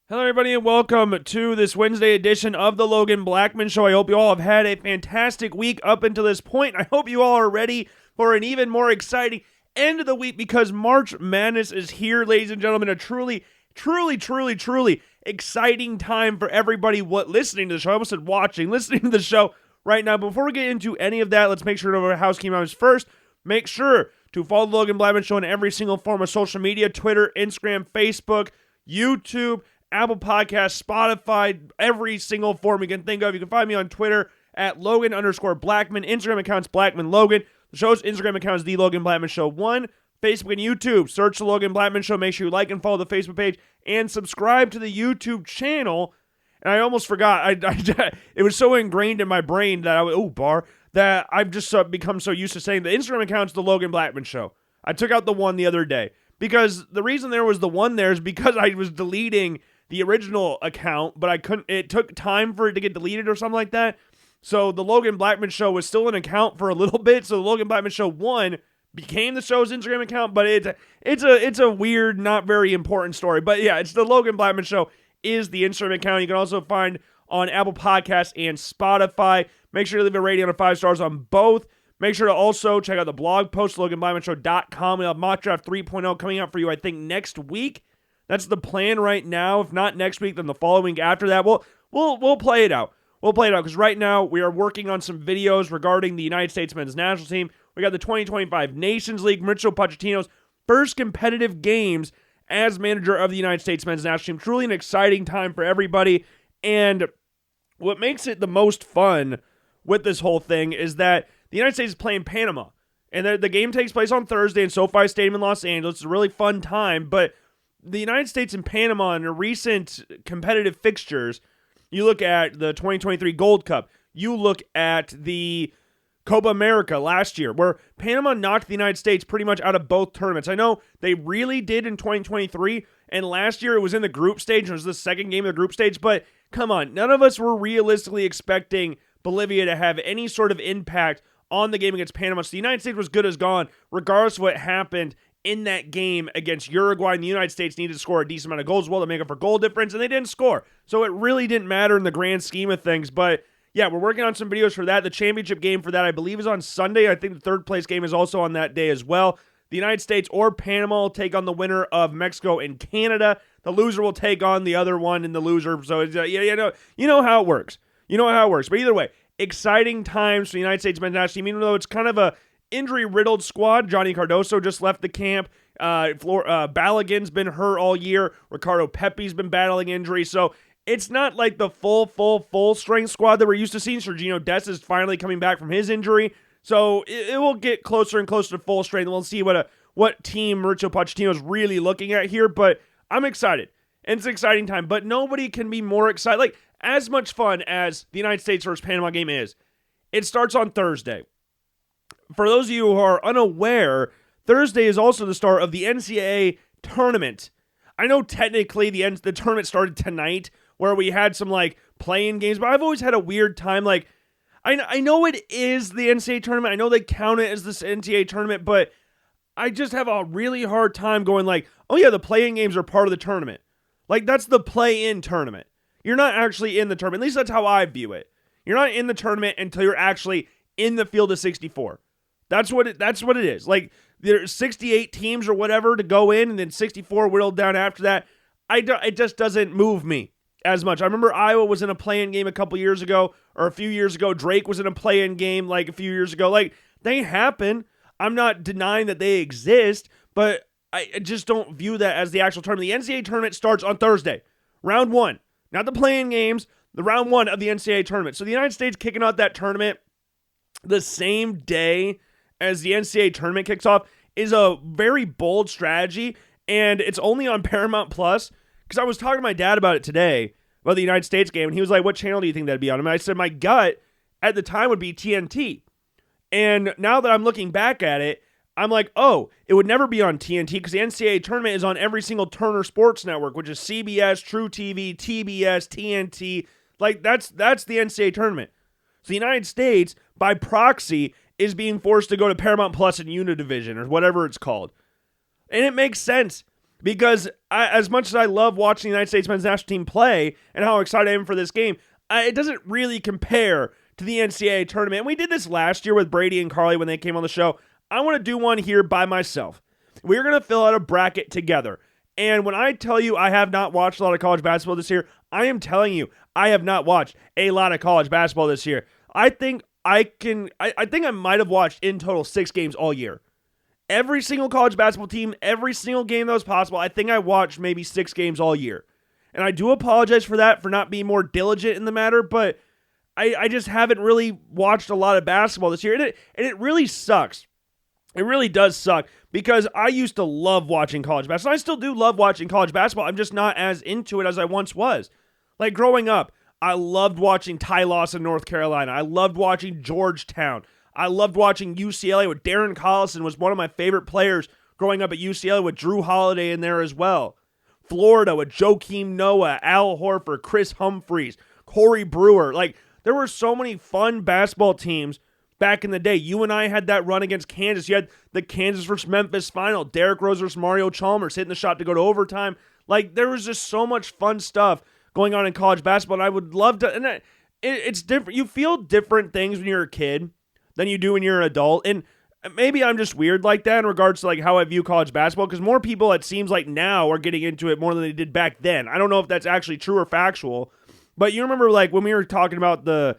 Hello, everybody, and welcome to this Wednesday edition of the Logan Blackman Show. I hope you all have had a fantastic week up until this point. I hope you all are ready for an even more exciting end of the week because March Madness is here, ladies and gentlemen. A truly exciting time for everybody listening to the show. I almost said watching, listening to the show right now. Before we get into any of that, let's make sure to over housekeeping items first. Make sure to follow the Logan Blackman Show on every single form of social media: Twitter, Instagram, Facebook, YouTube, Apple Podcasts, Spotify, every single form you can think of. You can find me on Twitter at Logan_Blackman. Instagram account's Blackman Logan. The show's Instagram account is The Logan Blackman Show 1. Facebook and YouTube, search The Logan Blackman Show. Make sure you like and follow the Facebook page and subscribe to the YouTube channel. And I almost forgot. It was so ingrained in my brain that I've just become so used to saying the Instagram account's The Logan Blackman Show. I took out the one the other day because the reason there was the one there is because I was deleting the original account, but I couldn't. It took time for it to get deleted or something like that. So the Logan Blackman Show was still an account for a little bit. So the Logan Blackman Show 1 became the show's Instagram account, but it's a weird, not very important story. But yeah, it's the Logan Blackman Show is the Instagram account. You can also find on Apple Podcasts and Spotify. Make sure to leave a rating on 5 stars on both. Make sure to also check out the blog post, LoganBlackmanShow.com. We have Mock Draft 3.0 coming out for you, I think, next week. That's the plan right now. If not next week, then the following week after that. We'll play it out. We'll play it out because right now we are working on some videos regarding the United States men's national team. We got the 2025 Nations League, Mauricio Pochettino's first competitive games as manager of the United States men's national team. Truly an exciting time for everybody. And what makes it the most fun with this whole thing is that the United States is playing Panama. And the game takes place on Thursday in SoFi Stadium in Los Angeles. It's a really fun time, but the United States and Panama in recent competitive fixtures, you look at the 2023 Gold Cup, you look at the Copa America last year, where Panama knocked the United States pretty much out of both tournaments. I know they really did in 2023, and last year it was in the group stage, and it was the second game of the group stage, but come on, none of us were realistically expecting Bolivia to have any sort of impact on the game against Panama. So the United States was good as gone, regardless of what happened in that game against Uruguay, and the United States needed to score a decent amount of goals as well to make up for goal difference, and they didn't score. So it really didn't matter in the grand scheme of things. But yeah, we're working on some videos for that. The championship game for that, I believe, is on Sunday. I think the third place game is also on that day as well. The United States or Panama will take on the winner of Mexico and Canada. The loser will take on the other one and the loser. So it's, you know how it works. You know how it works. But either way, exciting times for the United States men's national team, even though it's kind of a injury-riddled squad. Johnny Cardoso just left the camp. Balogun's been hurt all year. Ricardo Pepi's been battling injury. So it's not like the full-strength squad that we're used to seeing. Sergiño Dest is finally coming back from his injury. So it will get closer and closer to full strength. We'll see what team Mauricio Pochettino is really looking at here. But I'm excited. And it's an exciting time. But nobody can be more excited. Like, as much fun as the United States versus Panama game is, it starts on Thursday. For those of you who are unaware, Thursday is also the start of the NCAA tournament. I know technically the tournament started tonight, where we had some play-in games, but I've always had a weird time. I know it is the NCAA tournament. I know they count it as this NCAA tournament, but I just have a really hard time going oh yeah, the play-in games are part of the tournament. That's the play-in tournament. You're not actually in the tournament. At least that's how I view it. You're not in the tournament until you're actually in the field of 64. That's what it is. There's 68 teams or whatever to go in, and then 64 whittled down after that. It just doesn't move me as much. I remember Iowa was in a play-in game a couple years ago, or a few years ago. Drake was in a play-in game a few years ago. They happen. I'm not denying that they exist, but I just don't view that as the actual tournament. The NCAA tournament starts on Thursday, round 1. Not the play-in games, the round 1 of the NCAA tournament. So the United States kicking out that tournament the same day as the NCAA tournament kicks off is a very bold strategy, and it's only on Paramount Plus, because I was talking to my dad about it today, about the United States game, and he was like, what channel do you think that'd be on? And I said my gut at the time would be TNT. And now that I'm looking back at it, I'm like, oh, it would never be on TNT because the NCAA tournament is on every single Turner Sports Network, which is CBS, True TV, TBS, TNT. That's the NCAA tournament. So the United States, by proxy, is being forced to go to Paramount Plus and Unidivision or whatever it's called. And it makes sense. Because as much as I love watching the United States men's national team play and how excited I am for this game, it doesn't really compare to the NCAA tournament. And we did this last year with Brady and Carly when they came on the show. I want to do one here by myself. We're going to fill out a bracket together. And when I tell you I have not watched a lot of college basketball this year, I am telling you I have not watched a lot of college basketball this year. I think I might have watched in total 6 games all year. Every single college basketball team, every single game that was possible, I think I watched maybe 6 games all year. And I do apologize for that, for not being more diligent in the matter, but I just haven't really watched a lot of basketball this year. And it really sucks. It really does suck because I used to love watching college basketball. I still do love watching college basketball. I'm just not as into it as I once was. Like growing up, I loved watching Ty Lawson, North Carolina. I loved watching Georgetown. I loved watching UCLA with Darren Collison was one of my favorite players growing up at UCLA with Drew Holiday in there as well. Florida with Joakim Noah, Al Horford, Chris Humphreys, Corey Brewer. Like, there were so many fun basketball teams back in the day. You and I had that run against Kansas. You had the Kansas versus Memphis final. Derrick Rose versus Mario Chalmers hitting the shot to go to overtime. Like, there was just so much fun stuff going on in college basketball, and I would love to. And it's different. You feel different things when you're a kid than you do when you're an adult. And maybe I'm just weird like that in regards to like how I view college basketball, because more people, it seems like now, are getting into it more than they did back then. I don't know if that's actually true or factual, but you remember like when we were talking about the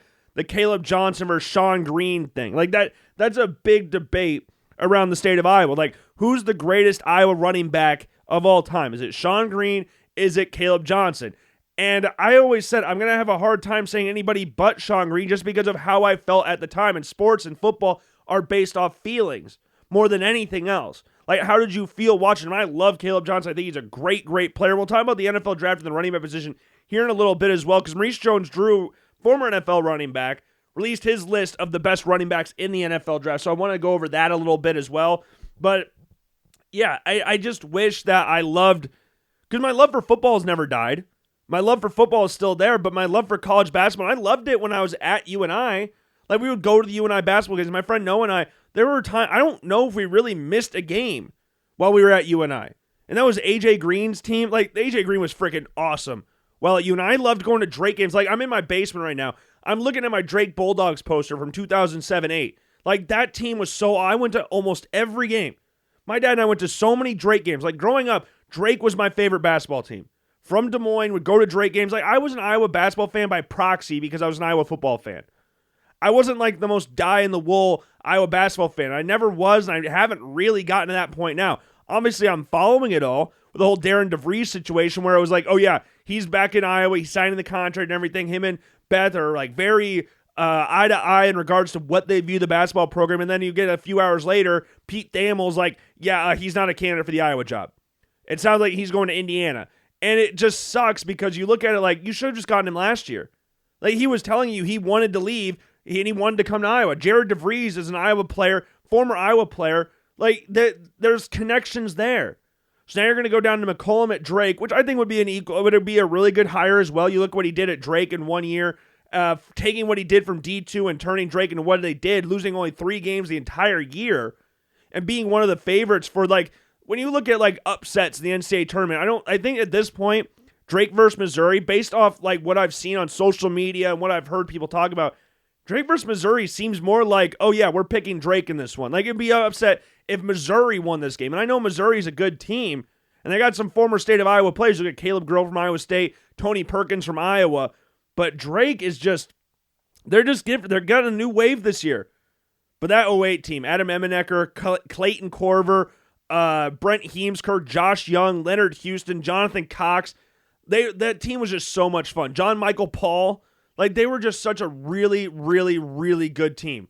Caleb Johnson versus Sean Green thing. Like that's a big debate around the state of Iowa. Like, who's the greatest Iowa running back of all time? Is it Sean Green? Is it Caleb Johnson? And I always said I'm going to have a hard time saying anybody but Sean Green just because of how I felt at the time. And sports and football are based off feelings more than anything else. Like, how did you feel watching him? I love Caleb Johnson. I think he's a great, great player. We'll talk about the NFL draft and the running back position here in a little bit as well, because Maurice Jones-Drew, former NFL running back, released his list of the best running backs in the NFL draft. So I want to go over that a little bit as well. But yeah, I just wish that I loved, because my love for football has never died. My love for football is still there, but my love for college basketball, I loved it when I was at UNI. Like, we would go to the UNI basketball games. My friend Noah and I, there were times, I don't know if we really missed a game while we were at UNI. And that was AJ Green's team. Like, AJ Green was freaking awesome while at UNI. I loved going to Drake games. Like, I'm in my basement right now. I'm looking at my Drake Bulldogs poster from 2007-8. Like, that team was so, I went to almost every game. My dad and I went to so many Drake games. Like, growing up, Drake was my favorite basketball team. From Des Moines, would go to Drake games. Like, I was an Iowa basketball fan by proxy because I was an Iowa football fan. I wasn't like the most die-in-the-wool Iowa basketball fan. I never was, and I haven't really gotten to that point now. Obviously, I'm following it all with the whole Darren DeVries situation where it was like, oh yeah, he's back in Iowa, he's signing the contract and everything. Him and Beth are like very eye-to-eye in regards to what they view the basketball program, and then you get a few hours later, Pete Thamel's like, yeah, he's not a candidate for the Iowa job. It sounds like he's going to Indiana. And it just sucks because you look at it like, you should have just gotten him last year. Like, he was telling you he wanted to leave and he wanted to come to Iowa. Jared DeVries is an Iowa player, former Iowa player. Like, there's connections there. So now you're going to go down to McCollum at Drake, which I think would be a really good hire as well. You look what he did at Drake in 1 year, taking what he did from D2 and turning Drake into what they did, losing only 3 games the entire year, and being one of the favorites for, like, when you look at like upsets in the NCAA tournament, I think at this point, Drake versus Missouri, based off like what I've seen on social media and what I've heard people talk about, Drake versus Missouri seems more like, oh yeah, we're picking Drake in this one. Like, it'd be upset if Missouri won this game. And I know Missouri's a good team, and they got some former state of Iowa players. Look at Caleb Grill from Iowa State, Tony Perkins from Iowa. But Drake is just, they're just different. They're got a new wave this year. But that '08 team, Adam Emenecker, Clayton Corver, Brent Heemskirk, Josh Young, Leonard Houston, Jonathan Cox. That team was just so much fun. John Michael Paul. Like, they were just such a really, really, really good team.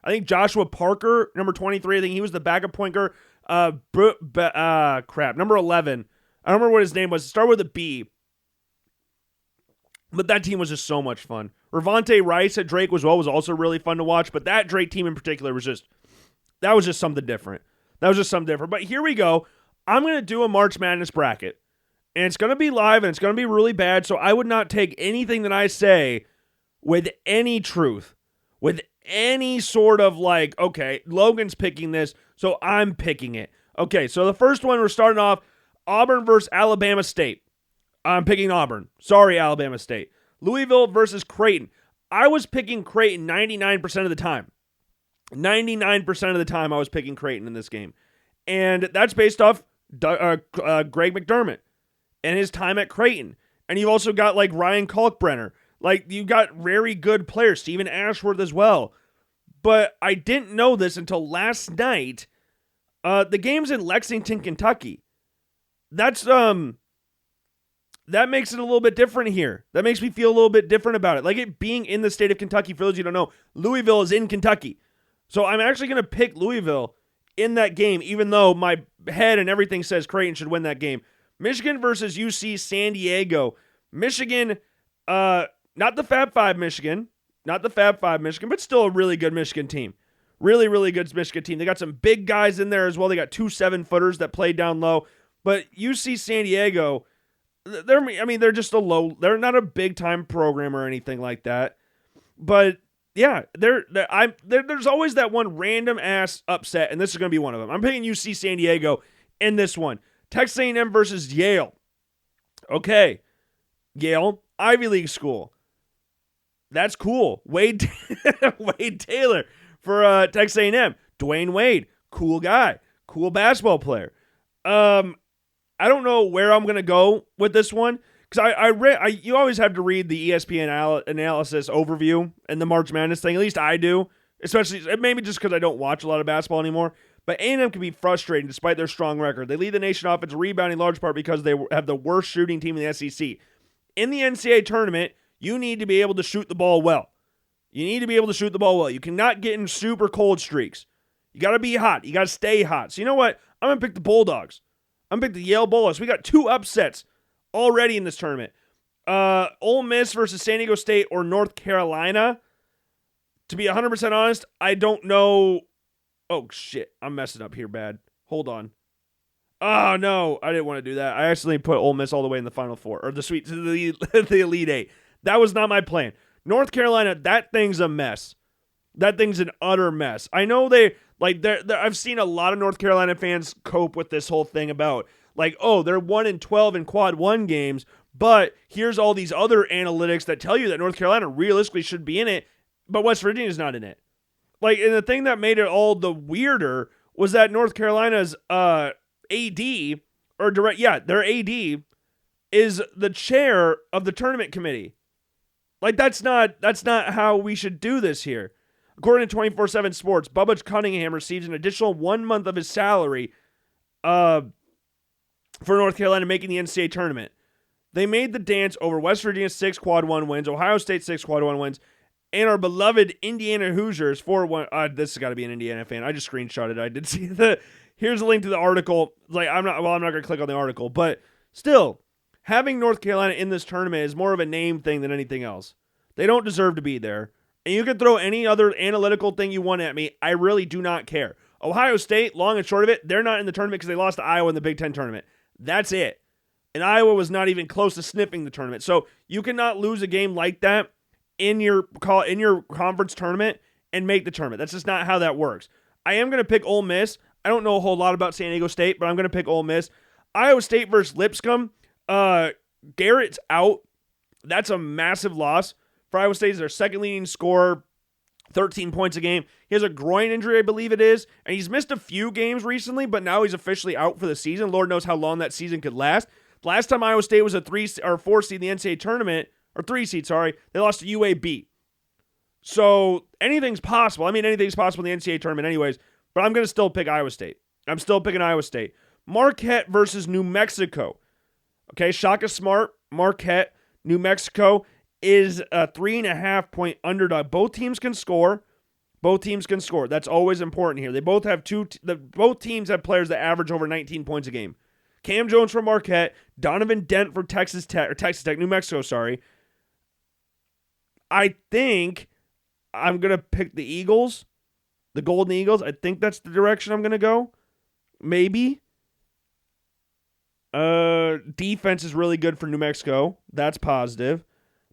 I think Joshua Parker, number 23, I think he was the backup point guard. Number 11. I don't remember what his name was. It started with a B. But that team was just so much fun. Ravonte Rice at Drake was also really fun to watch. But that Drake team in particular was just something different. But here we go. I'm going to do a March Madness bracket. And it's going to be live and it's going to be really bad. So I would not take anything that I say with any truth. With any sort of like, okay, Logan's picking this, so I'm picking it. Okay, so the first one we're starting off, Auburn versus Alabama State. I'm picking Auburn. Sorry, Alabama State. Louisville versus Creighton. I was picking Creighton 99% of the time. 99% of the time I was picking Creighton in this game. And that's based off Greg McDermott and his time at Creighton. And you've also got like Ryan Kalkbrenner. Like, you got very good players, Stephen Ashworth as well. But I didn't know this until last night. The game's in Lexington, Kentucky. That makes it a little bit different here. That makes me feel a little bit different about it. Like it being in the state of Kentucky, for those of you who don't know, Louisville is in Kentucky. So I'm actually going to pick Louisville in that game, even though my head and everything says Creighton should win that game. Michigan versus UC San Diego. Michigan, not the Fab Five Michigan, but still a really good Michigan team. Really, really good Michigan team. They got some big guys in there as well. They got 2 7-footers that play down low. But UC San Diego, they're just they're not a big time program or anything like that. But yeah, there's always that one random ass upset, and this is going to be one of them. I'm picking UC San Diego in this one. Texas A&M versus Yale. Okay, Yale, Ivy League school. That's cool. Wade Taylor for Texas A&M. Dwayne Wade, cool guy, cool basketball player. I don't know where I'm gonna go with this one because you always have to read the ESPN analysis overview and the March Madness thing. At least I do, especially maybe just because I don't watch a lot of basketball anymore. But A&M can be frustrating despite their strong record. They lead the nation offensive rebounding in large part because they have the worst shooting team in the SEC. In the NCAA tournament, you need to be able to shoot the ball well. You cannot get in super cold streaks. You got to be hot. You got to stay hot. So you know what? I'm going to pick the Bulldogs. I'm going to pick the Yale Bulldogs. We got 2 upsets already in this tournament. Ole Miss versus San Diego State or North Carolina. To be 100% honest, I don't know. Oh, shit. I'm messing up here bad. Hold on. Oh, no. I didn't want to do that. I accidentally put Ole Miss all the way in the Final Four. Or the Elite Eight. That was not my plan. North Carolina, that thing's a mess. That thing's an utter mess. I know I've seen a lot of North Carolina fans cope with this whole thing about, like, oh, they're 1-12 in quad 1 games, but here's all these other analytics that tell you that North Carolina realistically should be in it, but West Virginia's not in it. Like, and the thing that made it all the weirder was that North Carolina's AD, their AD is the chair of the tournament committee. Like, that's not how we should do this here. According to 24/7 Sports, Bubba Cunningham receives an additional 1 month of his salary for North Carolina making the NCAA tournament. They made the dance over West Virginia's 6 quad 1 wins, Ohio State's 6 quad 1 wins, and our beloved Indiana Hoosiers 4-1. This has got to be an Indiana fan. I just screenshotted it. I did see here's a link to the article. Like, I'm not going to click on the article, but still, having North Carolina in this tournament is more of a name thing than anything else. They don't deserve to be there. And you can throw any other analytical thing you want at me. I really do not care. Ohio State, long and short of it, they're not in the tournament because they lost to Iowa in the Big Ten tournament. That's it. And Iowa was not even close to sniffing the tournament. So you cannot lose a game like that in your conference tournament and make the tournament. That's just not how that works. I am going to pick Ole Miss. I don't know a whole lot about San Diego State, but I'm going to pick Ole Miss. Iowa State versus Lipscomb. Garrett's out. That's a massive loss. For Iowa State, is their second leading scorer, 13 points a game. He has a groin injury, I believe it is, and he's missed a few games recently, but now he's officially out for the season. Lord knows how long that season could last. Last time Iowa State was a 3 or 4 seed in the NCAA tournament, or 3 seed, sorry, they lost to UAB. So anything's possible. I mean, anything's possible in the NCAA tournament anyways, but I'm going to still pick Iowa State. I'm still picking Iowa State. Marquette versus New Mexico. Okay, Shaka Smart, Marquette, New Mexico is a 3.5 point underdog. Both teams can score. That's always important here. They both have both teams have players that average over 19 points a game. Cam Jones for Marquette, Donovan Dent for New Mexico, sorry. I think I'm going to pick the Eagles, the Golden Eagles. I think that's the direction I'm going to go. Maybe. Defense is really good for New Mexico. That's positive.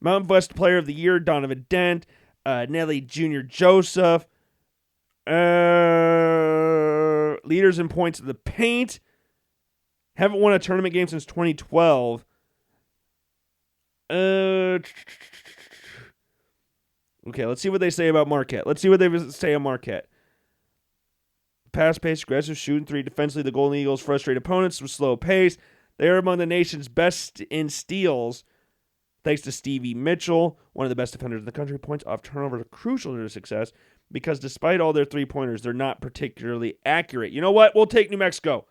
Mountain West Player of the Year, Donovan Dent, Nelly Jr. Joseph, leaders in points of the paint, Haven't won a tournament game since 2012. Okay, let's see what they say about Marquette. Let's see what they say on Marquette. Fast-paced, aggressive, shooting three. Defensively, the Golden Eagles frustrate opponents with slow pace. They are among the nation's best in steals, thanks to Stevie Mitchell, one of the best defenders in the country. Points off turnovers are crucial to their success because despite all their three-pointers, they're not particularly accurate. You know what? We'll take New Mexico.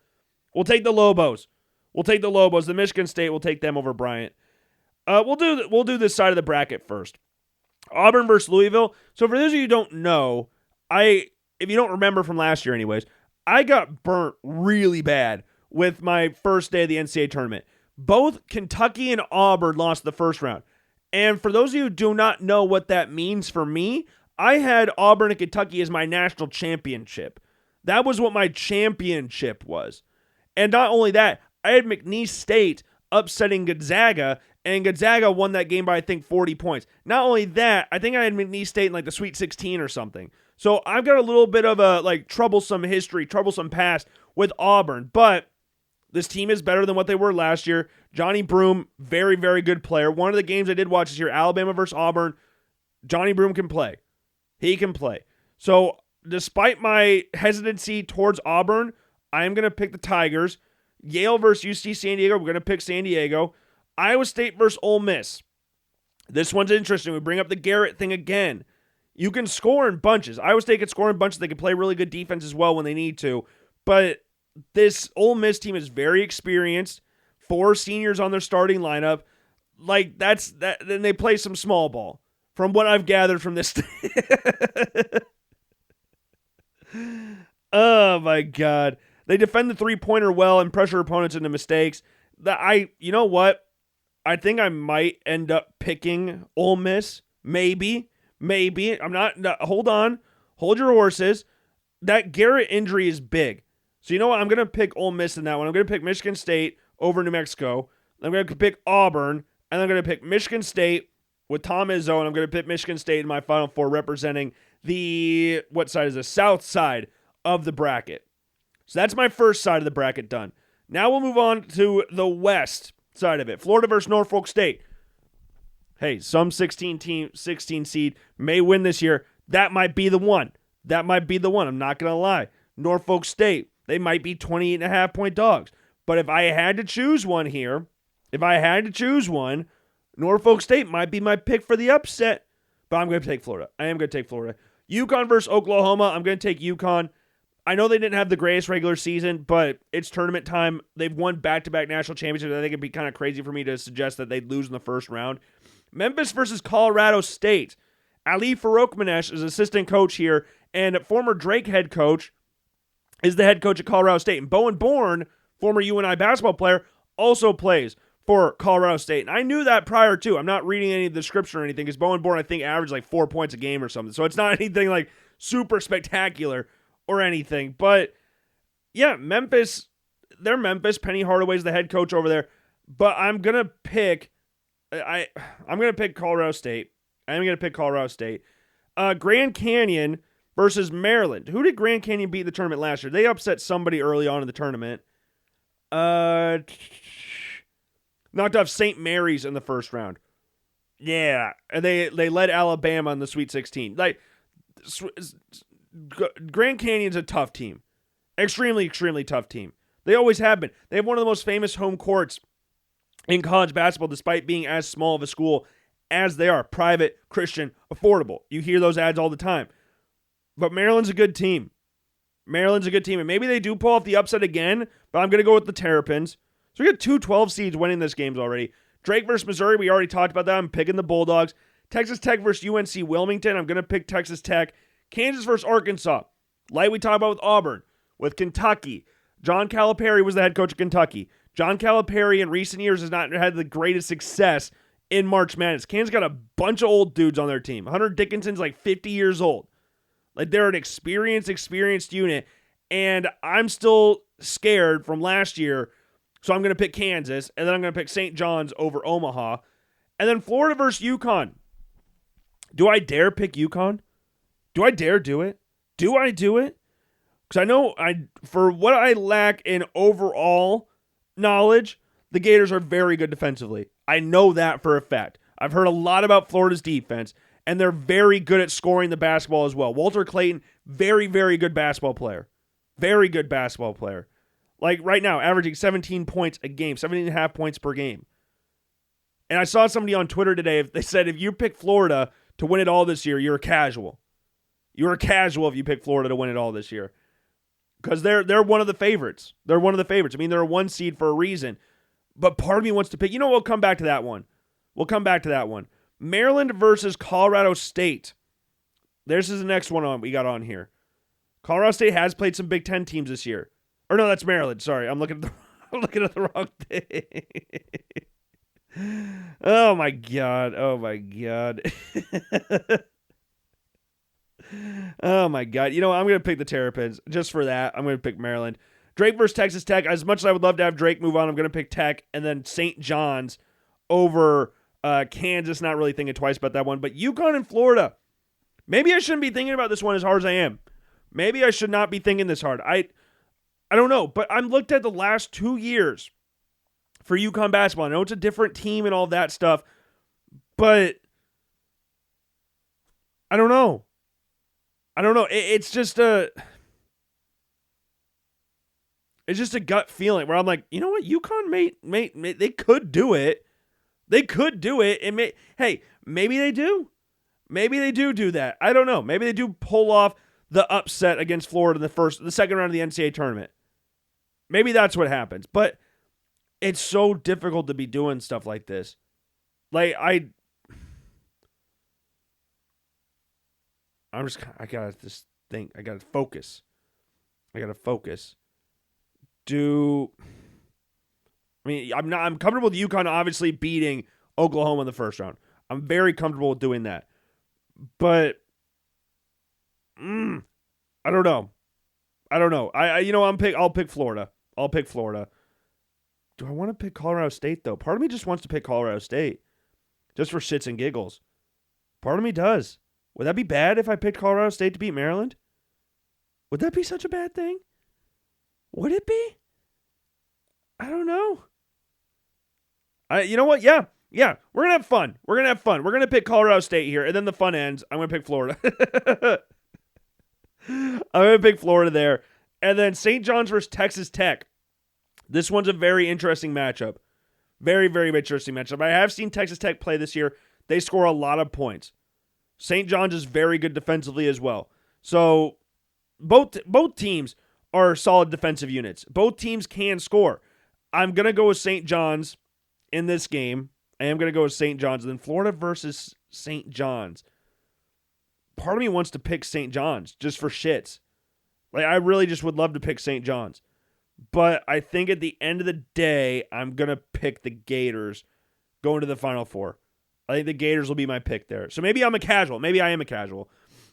We'll take the Lobos. The Michigan State, we'll take them over Bryant. We'll do this side of the bracket first. Auburn versus Louisville. So for those of you who don't know, if you don't remember from last year anyways, I got burnt really bad with my first day of the NCAA tournament. Both Kentucky and Auburn lost the first round. And for those of you who do not know what that means for me, I had Auburn and Kentucky as my national championship. That was what my championship was. And not only that, I had McNeese State upsetting Gonzaga, and Gonzaga won that game by, I think, 40 points. Not only that, I think I had McNeese State in like the Sweet 16 or something. So I've got a little bit of a troublesome history, troublesome past with Auburn. But this team is better than what they were last year. Johnny Broome, very, very good player. One of the games I did watch this year, Alabama versus Auburn, Johnny Broome can play. He can play. So despite my hesitancy towards Auburn, I am going to pick the Tigers. Yale versus UC San Diego, we're going to pick San Diego. Iowa State versus Ole Miss. This one's interesting. We bring up the Garrett thing again. You can score in bunches. Iowa State can score in bunches. They can play really good defense as well when they need to. But this Ole Miss team is very experienced. 4 seniors on their starting lineup. Then they play some small ball. From what I've gathered from this. Oh my God. They defend the three-pointer well and pressure opponents into mistakes. You know what? I think I might end up picking Ole Miss. Maybe. I'm not. Hold on. Hold your horses. That Garrett injury is big. So you know what? I'm going to pick Ole Miss in that one. I'm going to pick Michigan State over New Mexico. I'm going to pick Auburn. And I'm going to pick Michigan State with Tom Izzo. And I'm going to pick Michigan State in my Final Four representing the, what side is the south side of the bracket. So that's my first side of the bracket done. Now we'll move on to the west side of it. Florida versus Norfolk State. Hey, some 16 seed may win this year. That might be the one. I'm not going to lie. Norfolk State, they might be 28.5-point dogs. But if I had to choose one here, Norfolk State might be my pick for the upset. But I'm going to take Florida. I am going to take Florida. UConn versus Oklahoma. I'm going to take UConn. I know they didn't have the greatest regular season, but it's tournament time. They've won back-to-back national championships. I think it'd be kind of crazy for me to suggest that they'd lose in the first round. Memphis versus Colorado State. Ali Farokhmanesh is assistant coach here, and former Drake head coach is the head coach at Colorado State. And Bowen Bourne, former UNI basketball player, also plays for Colorado State. And I knew that prior to. I'm not reading any of the description or anything, because Bowen Bourne, I think, averaged like 4 points a game or something. So it's not anything like super spectacular or anything. But yeah, Memphis, they're Memphis. Penny Hardaway's the head coach over there. But I'm going to pick Colorado State. Grand Canyon versus Maryland. Who did Grand Canyon beat in the tournament last year? They upset somebody early on in the tournament. Knocked off St. Mary's in the first round. Yeah, and they led Alabama in the Sweet 16. Grand Canyon's a tough team. Extremely, extremely tough team. They always have been. They have one of the most famous home courts in college basketball, despite being as small of a school as they are. Private, Christian, affordable. You hear those ads all the time. But Maryland's a good team. And maybe they do pull off the upset again, but I'm going to go with the Terrapins. So we got 2 12 seeds winning this games already. Drake versus Missouri, we already talked about that. I'm picking the Bulldogs. Texas Tech versus UNC Wilmington, I'm going to pick Texas Tech. Kansas versus Arkansas, like we talked about with Auburn. With Kentucky, John Calipari was the head coach of Kentucky. John Calipari in recent years has not had the greatest success in March Madness. Kansas got a bunch of old dudes on their team. Hunter Dickinson's like 50 years old. Like, they're an experienced unit, and I'm still scared from last year, so I'm going to pick Kansas, and then I'm going to pick St. John's over Omaha. And then Florida versus UConn. Do I dare pick UConn? Do I dare do it? Because I know for what I lack in overall knowledge, the Gators are very good defensively. I know that for a fact. I've heard a lot about Florida's defense, and they're very good at scoring the basketball as well. Walter Clayton, very, very good basketball player. Very good basketball player. Like right now, averaging 17 points a game, 17.5 points per game. And I saw somebody on Twitter today, they said if you pick Florida to win it all this year, you're a casual. You're a casual if you pick Florida to win it all this year. Because they're one of the favorites. They're one of the favorites. I mean, they're a 1 seed for a reason. But part of me wants to pick, we'll come back to that one. Maryland versus Colorado State. This is the next one we got on here. Colorado State has played some Big Ten teams this year. Or no, that's Maryland. Sorry, I'm looking at the wrong thing. Oh my god. Oh my god. I'm going to pick the Terrapins. Just for that, I'm going to pick Maryland. Drake versus Texas Tech. As much as I would love to have Drake move on, I'm going to pick Tech. And then St. John's over Kansas. Not really thinking twice about that one. But UConn and Florida. Maybe I shouldn't be thinking about this one as hard as I am. Maybe I should not be thinking this hard. I don't know. But I'm looked at the last 2 years for UConn basketball. I know it's a different team and all that stuff. But I don't know. It's just a gut feeling where I'm like, you know what? UConn may they could do it. They could do it. Hey, maybe they do. Maybe they do that. I don't know. Maybe they do pull off the upset against Florida in the second round of the NCAA tournament. Maybe that's what happens. But it's so difficult to be doing stuff like this. Like I gotta just think. I gotta focus. I'm comfortable with UConn obviously beating Oklahoma in the first round. I'm very comfortable with doing that. But I don't know. I'll pick Florida. Do I want to pick Colorado State though? Part of me just wants to pick Colorado State. Just for shits and giggles. Part of me does. Would that be bad if I picked Colorado State to beat Maryland? Would that be such a bad thing? Would it be? I don't know. You know what? Yeah. We're going to have fun. We're going to pick Colorado State here, and then the fun ends. I'm going to pick Florida. I'm going to pick Florida there. And then St. John's versus Texas Tech. This one's a very interesting matchup. Very, very interesting matchup. I have seen Texas Tech play this year. They score a lot of points. St. John's is very good defensively as well. So both teams are solid defensive units. Both teams can score. I'm going to go with St. John's in this game. I am going to go with St. John's. And then Florida versus St. John's. Part of me wants to pick St. John's just for shits. Like, I really just would love to pick St. John's. But I think at the end of the day, I'm going to pick the Gators going to the Final Four. I think the Gators will be my pick there. So maybe I'm a casual. Maybe I am a casual.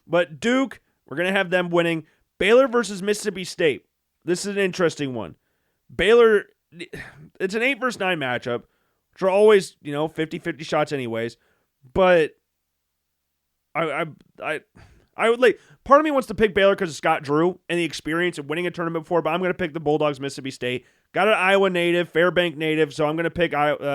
But Duke, we're going to have them winning. Baylor versus Mississippi State. This is an interesting one. Baylor, it's an 8 versus 9 matchup, which are always, 50-50 shots anyways. But I would like, part of me wants to pick Baylor because of Scott Drew and the experience of winning a tournament before, but I'm going to pick the Bulldogs, Mississippi State. Got an Iowa native, Fairbank native, so I'm going to pick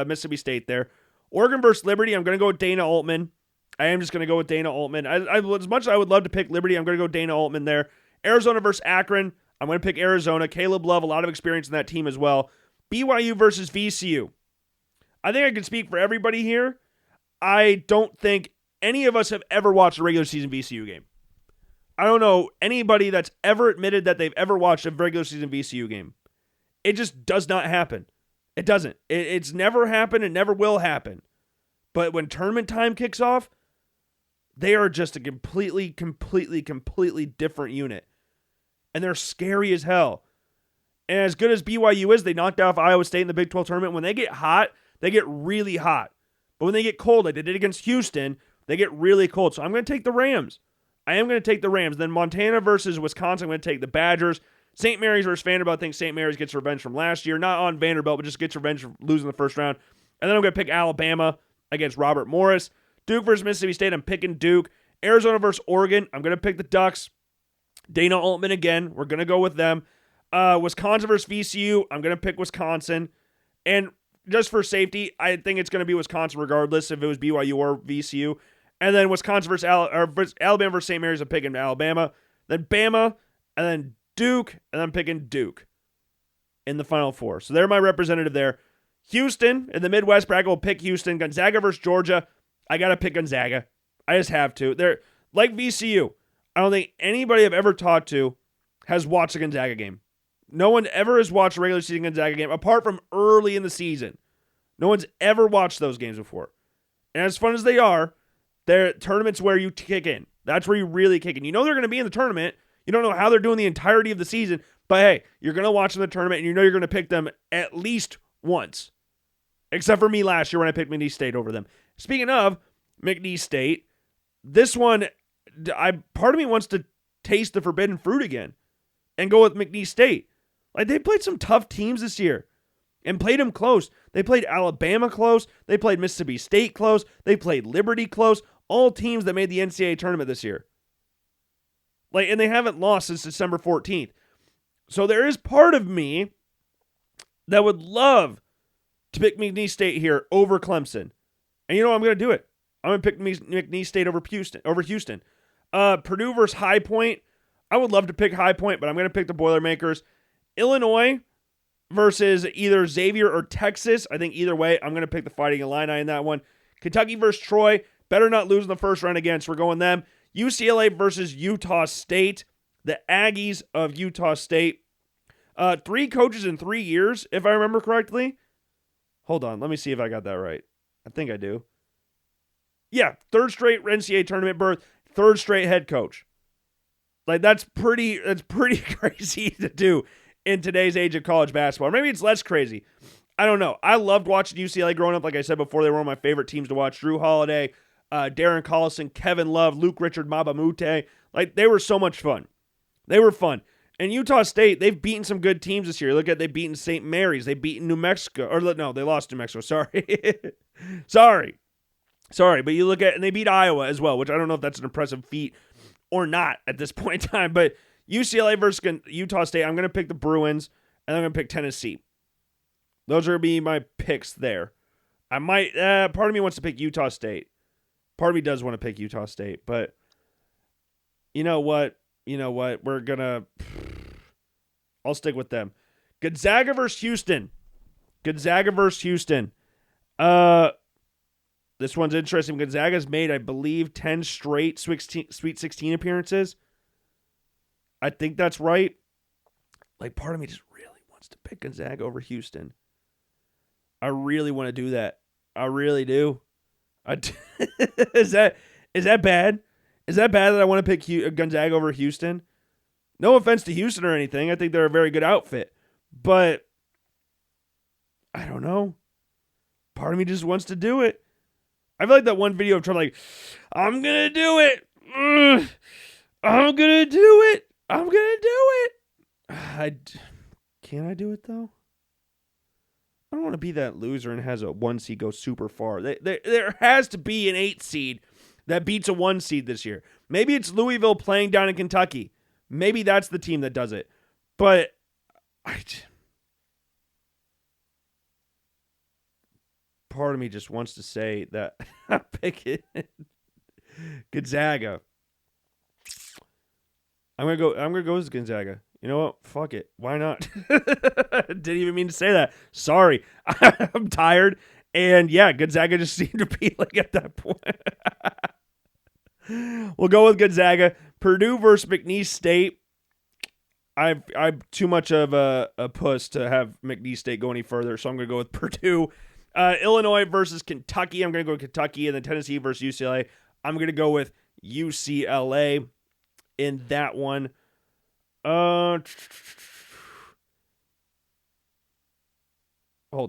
Mississippi State there. Oregon versus Liberty, I'm going to go with Dana Altman. I am just going to go with Dana Altman. As much as I would love to pick Liberty, I'm going to go Dana Altman there. Arizona versus Akron, I'm going to pick Arizona. Caleb Love, a lot of experience in that team as well. BYU versus VCU. I think I can speak for everybody here. I don't think any of us have ever watched a regular season VCU game. I don't know anybody that's ever admitted that they've ever watched a regular season VCU game. It just does not happen. It doesn't. It's never happened. It never will happen. But when tournament time kicks off, they are just a completely different unit. And they're scary as hell. And as good as BYU is, they knocked off Iowa State in the Big 12 tournament. When they get hot, they get really hot. But when they get cold, like they did against Houston, they get really cold. So I'm going to take the Rams. I am going to take the Rams. Then Montana versus Wisconsin, I'm going to take the Badgers. St. Mary's versus Vanderbilt. I think St. Mary's gets revenge from last year. Not on Vanderbilt, but just gets revenge for losing the first round. And then I'm going to pick Alabama against Robert Morris. Duke versus Mississippi State, I'm picking Duke. Arizona versus Oregon, I'm going to pick the Ducks. Dana Altman again, we're going to go with them. Wisconsin versus VCU, I'm going to pick Wisconsin. And just for safety, I think it's going to be Wisconsin regardless if it was BYU or VCU. And then Wisconsin versus Alabama versus St. Mary's, I'm picking Alabama. Then Bama, and then Duke, and I'm picking Duke in the Final Four. So they're my representative there. Houston, in the Midwest bracket, will pick Houston. Gonzaga versus Georgia, I got to pick Gonzaga. I just have to. They're like VCU. I don't think anybody I've ever talked to has watched a Gonzaga game. No one ever has watched a regular season Gonzaga game, apart from early in the season. No one's ever watched those games before. And as fun as they are, they're tournaments where you kick in. That's where you really kick in. You know they're going to be in the tournament. You don't know how they're doing the entirety of the season, but hey, you're going to watch them in the tournament, and you know you're going to pick them at least once. Except for me last year when I picked McNeese State over them. Speaking of McNeese State, this one, part of me wants to taste the forbidden fruit again and go with McNeese State. Like, they played some tough teams this year and played them close. They played Alabama close. They played Mississippi State close. They played Liberty close. All teams that made the NCAA tournament this year. Like, and they haven't lost since December 14th. So there is part of me that would love to pick McNeese State here over Clemson. And you know what? I'm going to do it. I'm going to pick McNeese State over Houston. Purdue versus High Point. I would love to pick High Point, but I'm going to pick the Boilermakers. Illinois versus either Xavier or Texas. I think either way, I'm going to pick the Fighting Illini in that one. Kentucky versus Troy. Better not lose in the first round again, so we're going them. UCLA versus Utah State. The Aggies of Utah State. 3 coaches in 3 years, if I remember correctly. Hold on, let me see if I got that right. I think I do. Yeah, 3rd straight NCAA tournament berth, 3rd straight head coach. Like, that's pretty crazy to do in today's age of college basketball. Or maybe it's less crazy. I don't know. I loved watching UCLA growing up. Like I said before, they were one of my favorite teams to watch. Drew Holiday, Darren Collison, Kevin Love, Luke Richard, Mabamute. Like, they were so much fun. They were fun. And Utah State, they've beaten some good teams this year. Look at, they've beaten St. Mary's. They've beaten New Mexico. Or no, they lost New Mexico. Sorry. Sorry, but you look at, and they beat Iowa as well, which I don't know if that's an impressive feat or not at this point in time. But UCLA versus Utah State, I'm going to pick the Bruins, and I'm going to pick Tennessee. Those are going to be my picks there. I might, part of me wants to pick Utah State. Part of me does want to pick Utah State, but you know what? We're going to, I'll stick with them. Gonzaga versus Houston. This one's interesting. Gonzaga's made, I believe, 10 straight Sweet 16 appearances. I think that's right. Like, part of me just really wants to pick Gonzaga over Houston. I really want to do that. I really do. Is that bad? Is that bad that I want to pick Gonzaga over Houston? No offense to Houston or anything. I think they're a very good outfit. But I don't know. Part of me just wants to do it. I feel like that one video of Trump, like, I'm going to do it. I'm going to do it. I'm going to do it. Can I do it, though? I don't want to be that loser and has a 1 seed go super far. There has to be an 8 seed that beats a 1 seed this year. Maybe it's Louisville playing down in Kentucky. Maybe that's the team that does it. But part of me just wants to say that I pick it. Gonzaga. I'm gonna go with Gonzaga. You know what? Fuck it. Why not? Didn't even mean to say that. Sorry. I'm tired. And yeah, Gonzaga just seemed to be like at that point. We'll go with Gonzaga. Purdue versus McNeese State. I'm too much of a puss to have McNeese State go any further, so I'm going to go with Purdue. Illinois versus Kentucky. I'm going to go with Kentucky. And then Tennessee versus UCLA. I'm going to go with UCLA in that one. Hold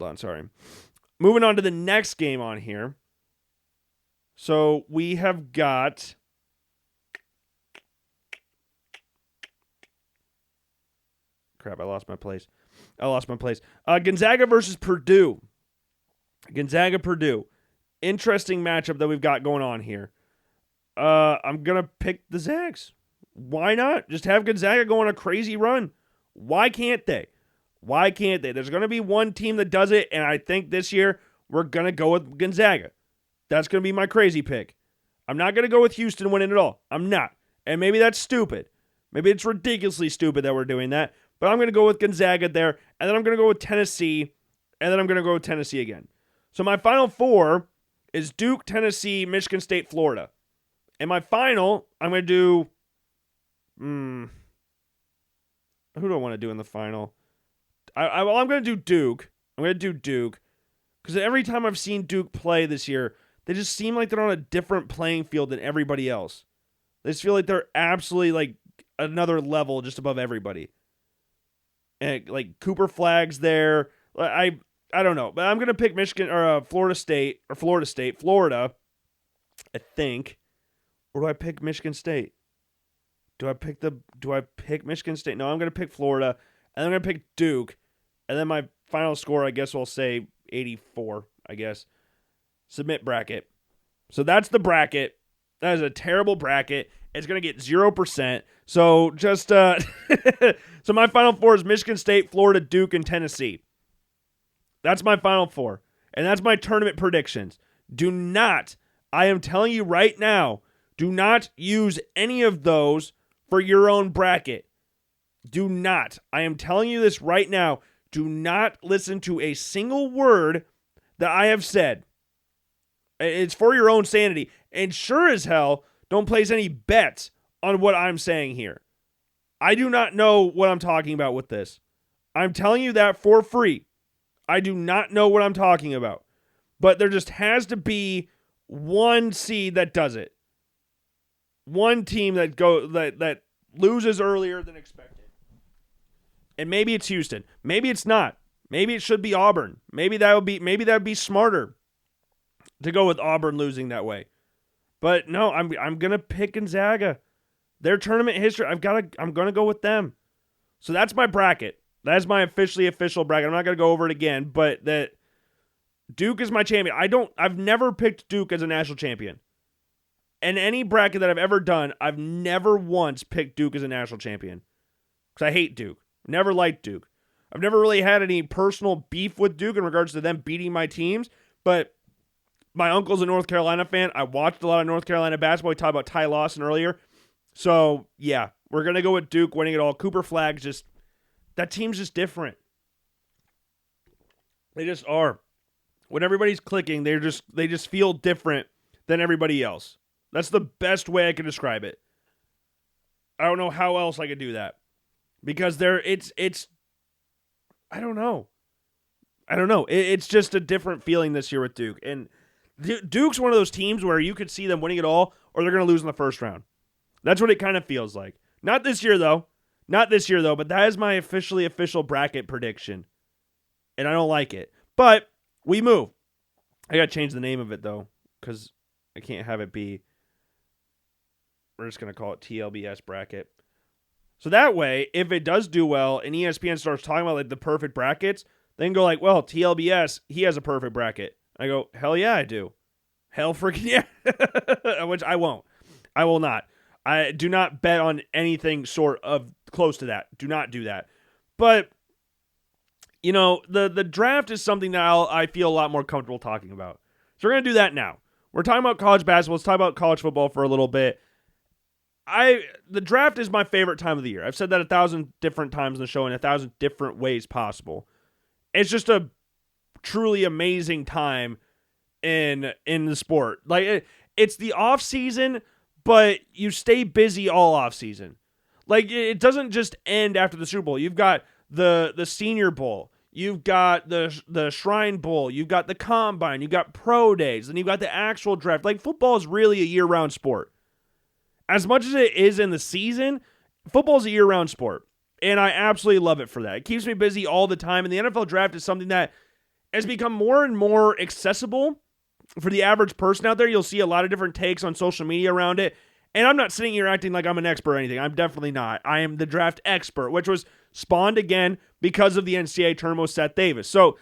on, sorry. Moving on to the next game on here. So we have got crap, I lost my place. Gonzaga versus Purdue. Gonzaga-Purdue. Interesting matchup that we've got going on here. I'm going to pick the Zags. Why not? Just have Gonzaga go on a crazy run. Why can't they? Why can't they? There's going to be one team that does it, and I think this year we're going to go with Gonzaga. That's going to be my crazy pick. I'm not going to go with Houston winning it all. I'm not. And maybe that's stupid. Maybe it's ridiculously stupid that we're doing that. But I'm going to go with Gonzaga there, and then I'm going to go with Tennessee, and then I'm going to go with Tennessee again. So my final four is Duke, Tennessee, Michigan State, Florida. And my final, I'm going to do... who do I want to do in the final? I'm going to do Duke. I'm going to do Duke. Because every time I've seen Duke play this year, they just seem like they're on a different playing field than everybody else. They just feel like they're absolutely like another level just above everybody. And like Cooper Flagg's there. I don't know. But I'm going to pick Michigan or Florida, I think. Or do I pick Michigan State? Do I pick Michigan State? No, I'm going to pick Florida. And I'm going to pick Duke. And then my final score, I guess we'll say 84, I guess. Submit bracket. So that's the bracket. That is a terrible bracket. It's going to get 0%. So just, so my final four is Michigan State, Florida, Duke, and Tennessee. That's my final four. And that's my tournament predictions. Do not, I am telling you right now, do not use any of those for your own bracket. Do not. I am telling you this right now. Do not listen to a single word that I have said. It's for your own sanity. And sure as hell, don't place any bets on what I'm saying here. I do not know what I'm talking about with this. I'm telling you that for free. I do not know what I'm talking about. But there just has to be one seed that does it. One team that loses earlier than expected. And maybe it's Houston. Maybe it's not. Maybe it should be Auburn. Maybe that would be smarter to go with Auburn losing that way. But no, I'm gonna pick Gonzaga. Their tournament history, I'm gonna go with them. So that's my bracket. That's my official bracket. I'm not gonna go over it again, but that Duke is my champion. I've never picked Duke as a national champion. In any bracket that I've ever done, I've never once picked Duke as a national champion. Because I hate Duke. Never liked Duke. I've never really had any personal beef with Duke in regards to them beating my teams, but my uncle's a North Carolina fan. I watched a lot of North Carolina basketball. We talked about Ty Lawson earlier. So, yeah, we're going to go with Duke winning it all. Cooper Flagg's just, that team's just different. They just are. When everybody's clicking, they just feel different than everybody else. That's the best way I can describe it. I don't know how else I could do that. Because it's I don't know. It's just a different feeling this year with Duke. And Duke's one of those teams where you could see them winning it all or they're going to lose in the first round. That's what it kind of feels like. Not this year, though, but that is my official bracket prediction. And I don't like it. But we move. I got to change the name of it, though, because I can't have it be. We're just going to call it TLBS bracket. So that way, if it does do well and ESPN starts talking about like the perfect brackets, then go like, well, TLBS, he has a perfect bracket. I go, hell yeah, I do. Hell freaking yeah. Which I won't. I will not. I do not bet on anything sort of close to that. Do not do that. But, you know, the draft is something that I feel a lot more comfortable talking about. So we're going to do that now. We're talking about college basketball. Let's talk about college football for a little bit. The draft is my favorite time of the year. I've said that 1,000 different times in the show in 1,000 different ways possible. It's just a truly amazing time in the sport. Like it's the off season, but you stay busy all off season. Like it doesn't just end after the Super Bowl. You've got the Senior Bowl. You've got the Shrine Bowl. You've got the Combine. You've got pro days. And you've got the actual draft. Like football is really a year-round sport. As much as it is in the season, football is a year-round sport. And I absolutely love it for that. It keeps me busy all the time. And the NFL draft is something that has become more and more accessible for the average person out there. You'll see a lot of different takes on social media around it. And I'm not sitting here acting like I'm an expert or anything. I'm definitely not. I am the draft expert, which was spawned again because of the NCAA tournament with Seth Davis. So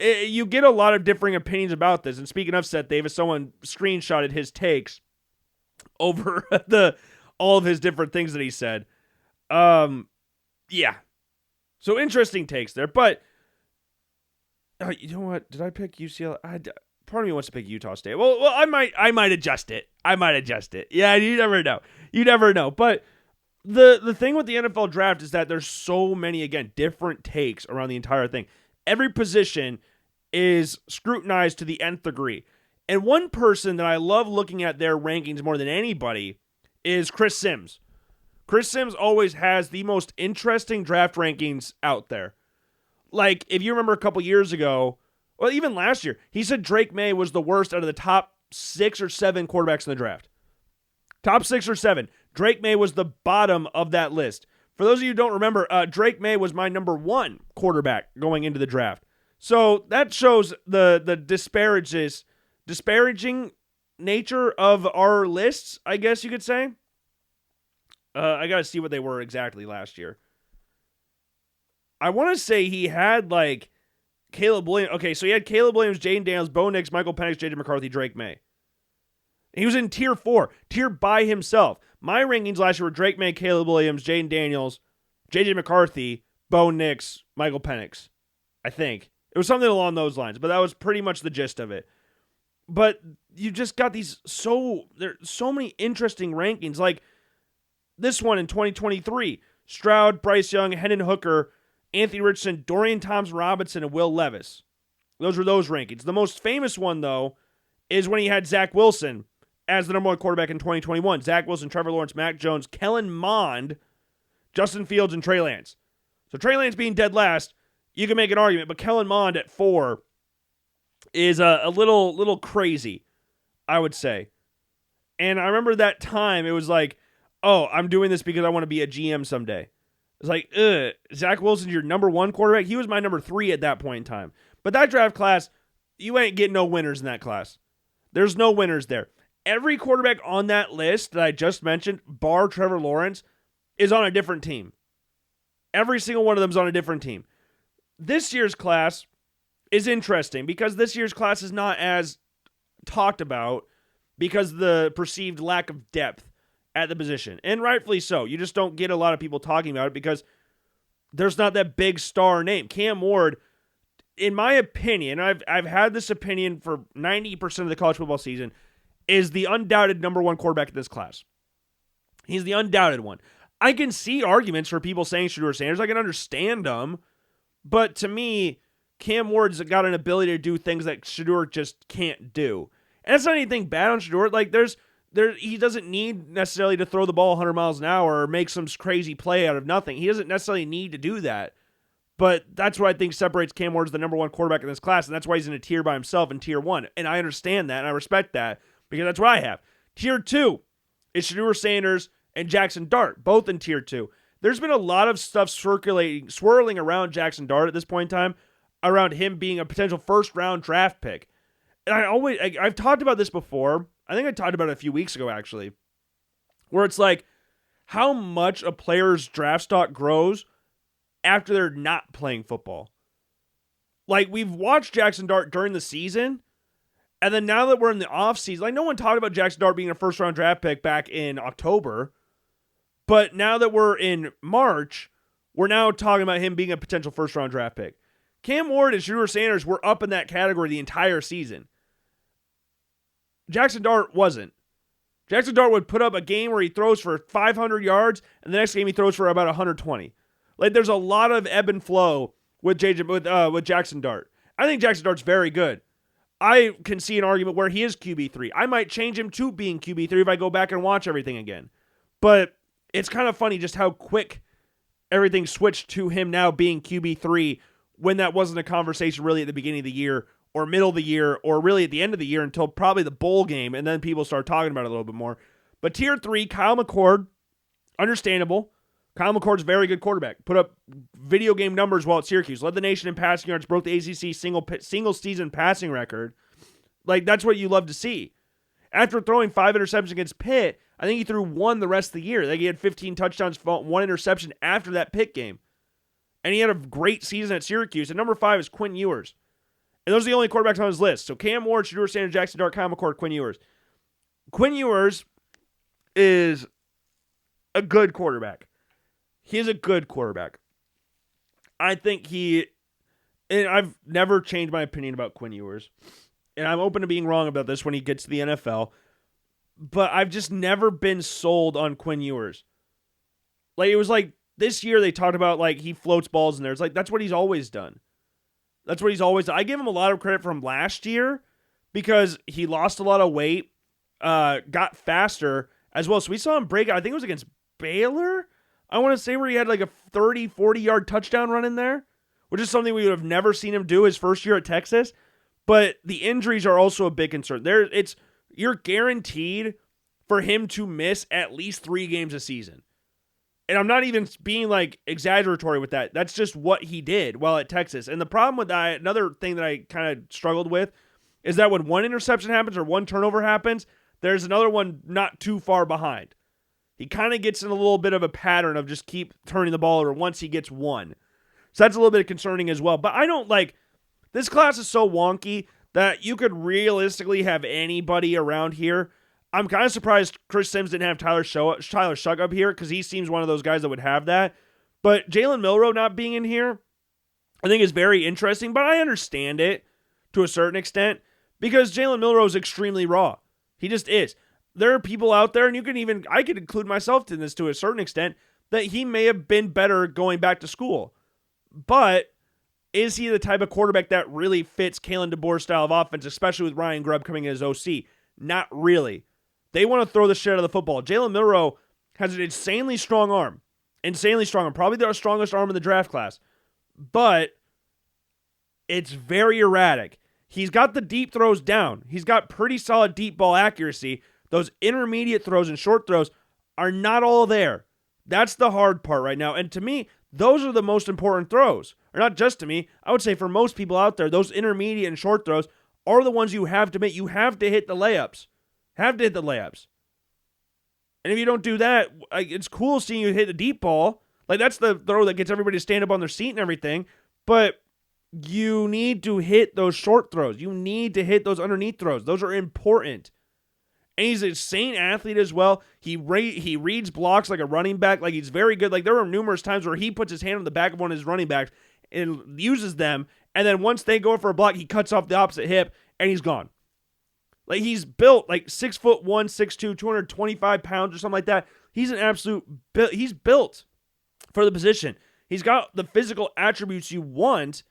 you get a lot of differing opinions about this. And speaking of Seth Davis, someone screenshotted his takes over all of his different things that he said. Yeah. So interesting takes there. But you know what? Did I pick UCLA? Part of me wants to pick Utah State. Well, I might adjust it. Yeah, you never know. But the thing with the NFL draft is that there's so many, again, different takes around the entire thing. Every position is scrutinized to the nth degree. And one person that I love looking at their rankings more than anybody is Chris Sims. Chris Sims always has the most interesting draft rankings out there. Like, if you remember a couple years ago, well, even last year, he said Drake May was the worst out of the top 6 or 7 quarterbacks in the draft. Top 6 or 7. Drake May was the bottom of that list. For those of you who don't remember, Drake May was my number 1 quarterback going into the draft. So that shows the disparaging nature of our lists, I guess you could say. I got to see what they were exactly last year. I want to say he had like Caleb Williams. Okay, so he had Caleb Williams, Jaden Daniels, Bo Nix, Michael Penix, J.J. McCarthy, Drake May. He was in tier 4, tier by himself. My rankings last year were Drake May, Caleb Williams, Jaden Daniels, J.J. McCarthy, Bo Nix, Michael Penix. I think. It was something along those lines, but that was pretty much the gist of it. But you just got there's so many interesting rankings. Like this one in 2023, Stroud, Bryce Young, Hendon Hooker, Anthony Richardson, Dorian Thompson-Robinson, and Will Levis. Those were those rankings. The most famous one, though, is when he had Zach Wilson as the number 1 quarterback in 2021. Zach Wilson, Trevor Lawrence, Mac Jones, Kellen Mond, Justin Fields, and Trey Lance. So Trey Lance being dead last, you can make an argument, but Kellen Mond at 4 is a little crazy, I would say. And I remember that time, it was like, oh, I'm doing this because I want to be a GM someday. It's like, Zach Wilson's your number 1 quarterback? He was my number 3 at that point in time. But that draft class, you ain't getting no winners in that class. There's no winners there. Every quarterback on that list that I just mentioned, bar Trevor Lawrence, is on a different team. Every single one of them is on a different team. This year's class is interesting because this year's class is not as talked about because of the perceived lack of depth at the position. And rightfully so. You just don't get a lot of people talking about it because there's not that big star name. Cam Ward, in my opinion, I've had this opinion for 90% of the college football season, is the undoubted number 1 quarterback in this class. He's the undoubted one. I can see arguments for people saying Shedeur Sanders. I can understand them. But to me, Cam Ward's got an ability to do things that Shedeur just can't do. And that's not anything bad on Shedeur. Like, he doesn't need necessarily to throw the ball 100 miles an hour or make some crazy play out of nothing. He doesn't necessarily need to do that. But that's what I think separates Cam Ward as the number 1 quarterback in this class, and that's why he's in a tier by himself in tier 1. And I understand that, and I respect that, because that's what I have. Tier 2 is Shedeur Sanders and Jackson Dart, both in tier 2. There's been a lot of stuff swirling around Jackson Dart at this point in time, around him being a potential first-round draft pick. And I've talked about this before. I think I talked about it a few weeks ago, actually, where it's like how much a player's draft stock grows after they're not playing football. Like, we've watched Jackson Dart during the season, and then now that we're in the offseason, like, no one talked about Jackson Dart being a first-round draft pick back in October, but now that we're in March, we're now talking about him being a potential first-round draft pick. Cam Ward and Shedeur Sanders were up in that category the entire season. Jackson Dart wasn't. Jackson Dart would put up a game where he throws for 500 yards, and the next game he throws for about 120. Like, there's a lot of ebb and flow with Jackson Dart. I think Jackson Dart's very good. I can see an argument where he is QB3. I might change him to being QB3 if I go back and watch everything again. But it's kind of funny just how quick everything switched to him now being QB3 when that wasn't a conversation really at the beginning of the year or middle of the year or really at the end of the year until probably the bowl game, and then people start talking about it a little bit more. But tier 3, Kyle McCord, understandable. Kyle McCord's a very good quarterback. Put up video game numbers while at Syracuse. Led the nation in passing yards. Broke the ACC single season passing record. Like, that's what you love to see. After throwing 5 interceptions against Pitt, I think he threw 1 the rest of the year. Like, he had 15 touchdowns, 1 interception after that Pitt game. And he had a great season at Syracuse. And number 5 is Quinn Ewers. And those are the only quarterbacks on his list. So Cam Ward, Shedeur Sanders, Jackson Dart, Kyle McCord, Quinn Ewers. Quinn Ewers is a good quarterback. He is a good quarterback. I think and I've never changed my opinion about Quinn Ewers, and I'm open to being wrong about this when he gets to the NFL, but I've just never been sold on Quinn Ewers. Like, it was like this year they talked about like he floats balls in there. It's like that's what he's always done. That's what he's always done. I give him a lot of credit from last year because he lost a lot of weight, got faster as well. So we saw him break out. I think it was against Baylor, I want to say, where he had like a 30, 40-yard touchdown run in there, which is something we would have never seen him do his first year at Texas. But the injuries are also a big concern. You're guaranteed for him to miss at least 3 games a season. And I'm not even being like exaggeratory with that. That's just what he did while at Texas. And the problem with that, another thing that I kind of struggled with, is that when one interception happens or one turnover happens, there's another one not too far behind. He kind of gets in a little bit of a pattern of just keep turning the ball over once he gets one. So that's a little bit concerning as well. But I don't like, this class is so wonky that you could realistically have anybody around here. I'm kind of surprised Chris Sims didn't have Tyler Shuck up here because he seems one of those guys that would have that. But Jalen Milroe not being in here, I think is very interesting, but I understand it to a certain extent because Jalen Milroe is extremely raw. He just is. There are people out there, and I could include myself in this to a certain extent, that he may have been better going back to school. But is he the type of quarterback that really fits Kalen DeBoer's style of offense, especially with Ryan Grubb coming in as OC? Not really. They want to throw the shit out of the football. Jalen Milroe has an insanely strong arm. Probably the strongest arm in the draft class. But it's very erratic. He's got the deep throws down. He's got pretty solid deep ball accuracy. Those intermediate throws and short throws are not all there. That's the hard part right now. And to me, those are the most important throws. Or not just to me. I would say for most people out there, those intermediate and short throws are the ones you have to make. You have to hit the layups. And if you don't do that, it's cool seeing you hit a deep ball. Like, that's the throw that gets everybody to stand up on their seat and everything. But you need to hit those short throws. You need to hit those underneath throws. Those are important. And he's an insane athlete as well. He reads blocks like a running back. Like, he's very good. Like, there were numerous times where he puts his hand on the back of one of his running backs and uses them. And then once they go for a block, he cuts off the opposite hip and he's gone. Like, he's built like 6'1", 6'2", 225 pounds or something like that. He's an absolute, he's built for the position. He's got the physical attributes you want,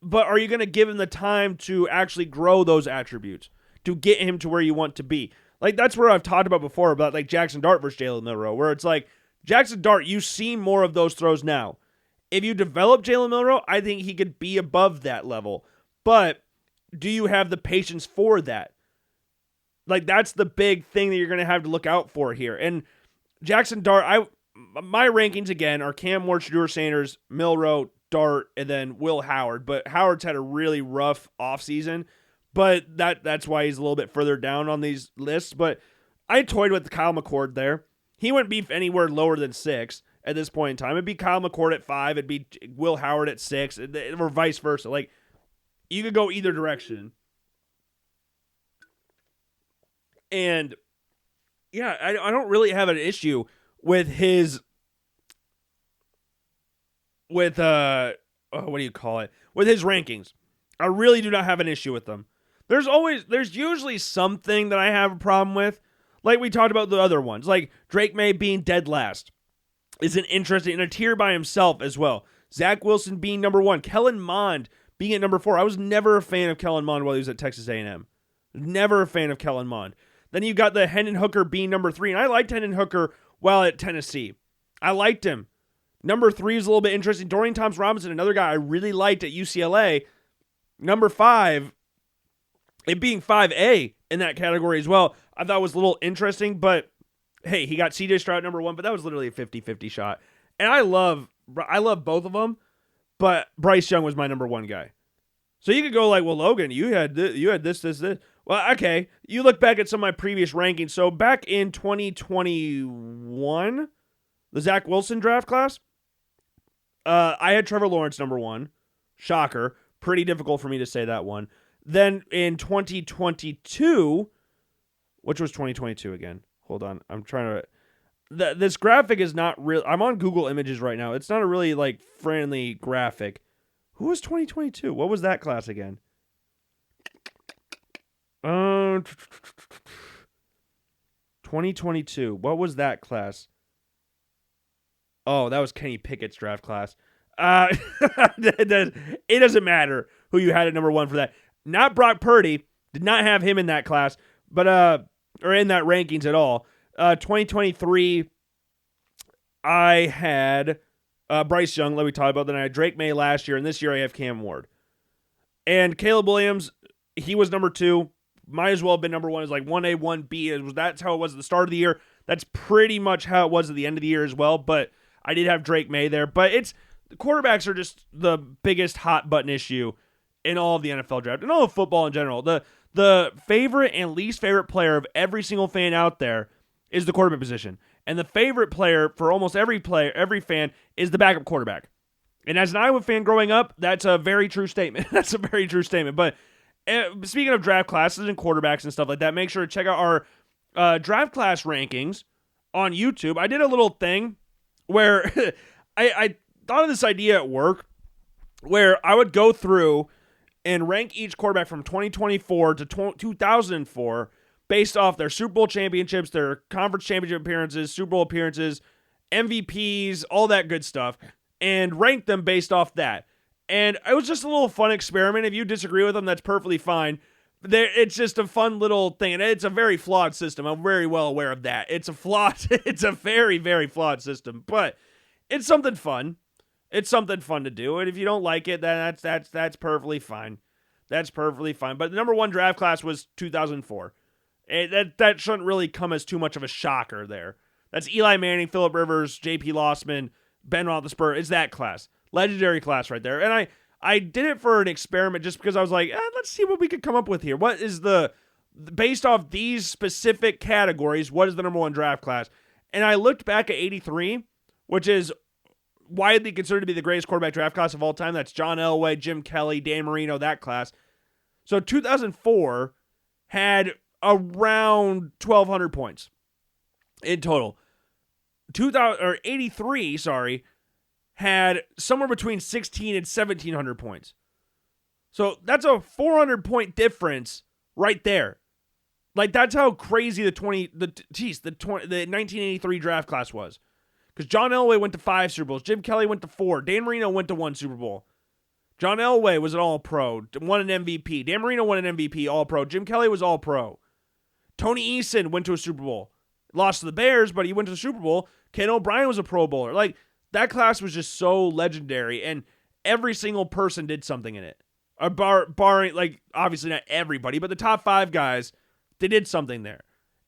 but are you going to give him the time to actually grow those attributes to get him to where you want to be? Like, that's where I've talked about before about like Jackson Dart versus Jalen Milroe, where it's like Jackson Dart, you see more of those throws now. If you develop Jalen Milroe, I think he could be above that level. But do you have the patience for that? Like, that's the big thing that you're going to have to look out for here. And Jackson Dart, my rankings again are Cam Ward, Shedeur Sanders, Milroe, Dart, and then Will Howard. But Howard's had a really rough offseason. But that's why he's a little bit further down on these lists. But I toyed with Kyle McCord there. He wouldn't be anywhere lower than 6 at this point in time. It'd be Kyle McCord at 5. It'd be Will Howard at 6, or vice versa. Like, you could go either direction. And, yeah, I don't really have an issue with his, with his rankings. I really do not have an issue with them. There's usually something that I have a problem with. Like we talked about the other ones. Like Drake May being dead last is an interesting, and a tier by himself as well. Zach Wilson being number 1. Kellen Mond being at number 4. I was never a fan of Kellen Mond while he was at Texas A&M. Never a fan of Kellen Mond. Then you got the Hendon Hooker being number 3, and I liked Hendon Hooker while at Tennessee. I liked him. Number 3 is a little bit interesting. Dorian Thompson-Robinson, another guy I really liked at UCLA. Number 5, it being 5A in that category as well, I thought was a little interesting, but hey, he got CJ Stroud number 1, but that was literally a 50-50 shot. And I love both of them, but Bryce Young was my number 1 guy. So you could go like, well, Logan, you had this. Well, okay. You look back at some of my previous rankings. So back in 2021, the Zach Wilson draft class, I had Trevor Lawrence number 1. Shocker. Pretty difficult for me to say that one. Then in 2022, which was 2022 again? Hold on. I'm trying to... This graphic is not real. I'm on Google Images right now. It's not a really like friendly graphic. Who was 2022? What was that class again? 2022. What was that class? Oh, that was Kenny Pickett's draft class. It doesn't matter who you had at number 1 for that. Not Brock Purdy. Did not have him in that class, but or in that rankings at all. 2023, I had Bryce Young, like we talked about. Then I had Drake May last year, and this year I have Cam Ward. And Caleb Williams, he was number 2. Might as well have been number 1. It's like 1A, 1B. That's how it was at the start of the year. That's pretty much how it was at the end of the year as well. But I did have Drake May there. But the quarterbacks are just the biggest hot button issue in all of the NFL draft and all of football in general. The favorite and least favorite player of every single fan out there is the quarterback position. And the favorite player for almost every fan is the backup quarterback. And as an Iowa fan growing up, that's a very true statement. That's a very true statement. But speaking of draft classes and quarterbacks and stuff like that, make sure to check out our draft class rankings on YouTube. I did a little thing where I thought of this idea at work where I would go through and rank each quarterback from 2024 to 2004 based off their Super Bowl championships, their conference championship appearances, Super Bowl appearances, MVPs, all that good stuff, and rank them based off that. And it was just a little fun experiment. If you disagree with them, that's perfectly fine. It's just a fun little thing, and it's a very flawed system. I'm very well aware of that. It's a very, very flawed system, but it's something fun. It's something fun to do, and if you don't like it, then that's perfectly fine. That's perfectly fine. But the number 1 draft class was 2004. That shouldn't really come as too much of a shocker there. That's Eli Manning, Phillip Rivers, J.P. Lossman, Ben Roethlisberger. It's that class. Legendary class right there. And I did it for an experiment just because I was like, let's see what we could come up with here. What is based off these specific categories, what is the number 1 draft class? And I looked back at 83, which is widely considered to be the greatest quarterback draft class of all time. That's John Elway, Jim Kelly, Dan Marino, that class. So 2004 had around 1,200 points in total. 83, had somewhere between 1,600 and 1,700 points. So that's a 400-point difference right there. Like, that's how crazy the 1983 draft class was. Because John Elway went to 5 Super Bowls. Jim Kelly went to 4. Dan Marino went to 1 Super Bowl. John Elway was an All-Pro, won an MVP. Dan Marino won an MVP, All-Pro. Jim Kelly was All-Pro. Tony Eason went to a Super Bowl. Lost to the Bears, but he went to the Super Bowl. Ken O'Brien was a Pro Bowler. Like, that class was just so legendary, and every single person did something in it. Barring, like, obviously not everybody, but the top 5 guys, they did something there.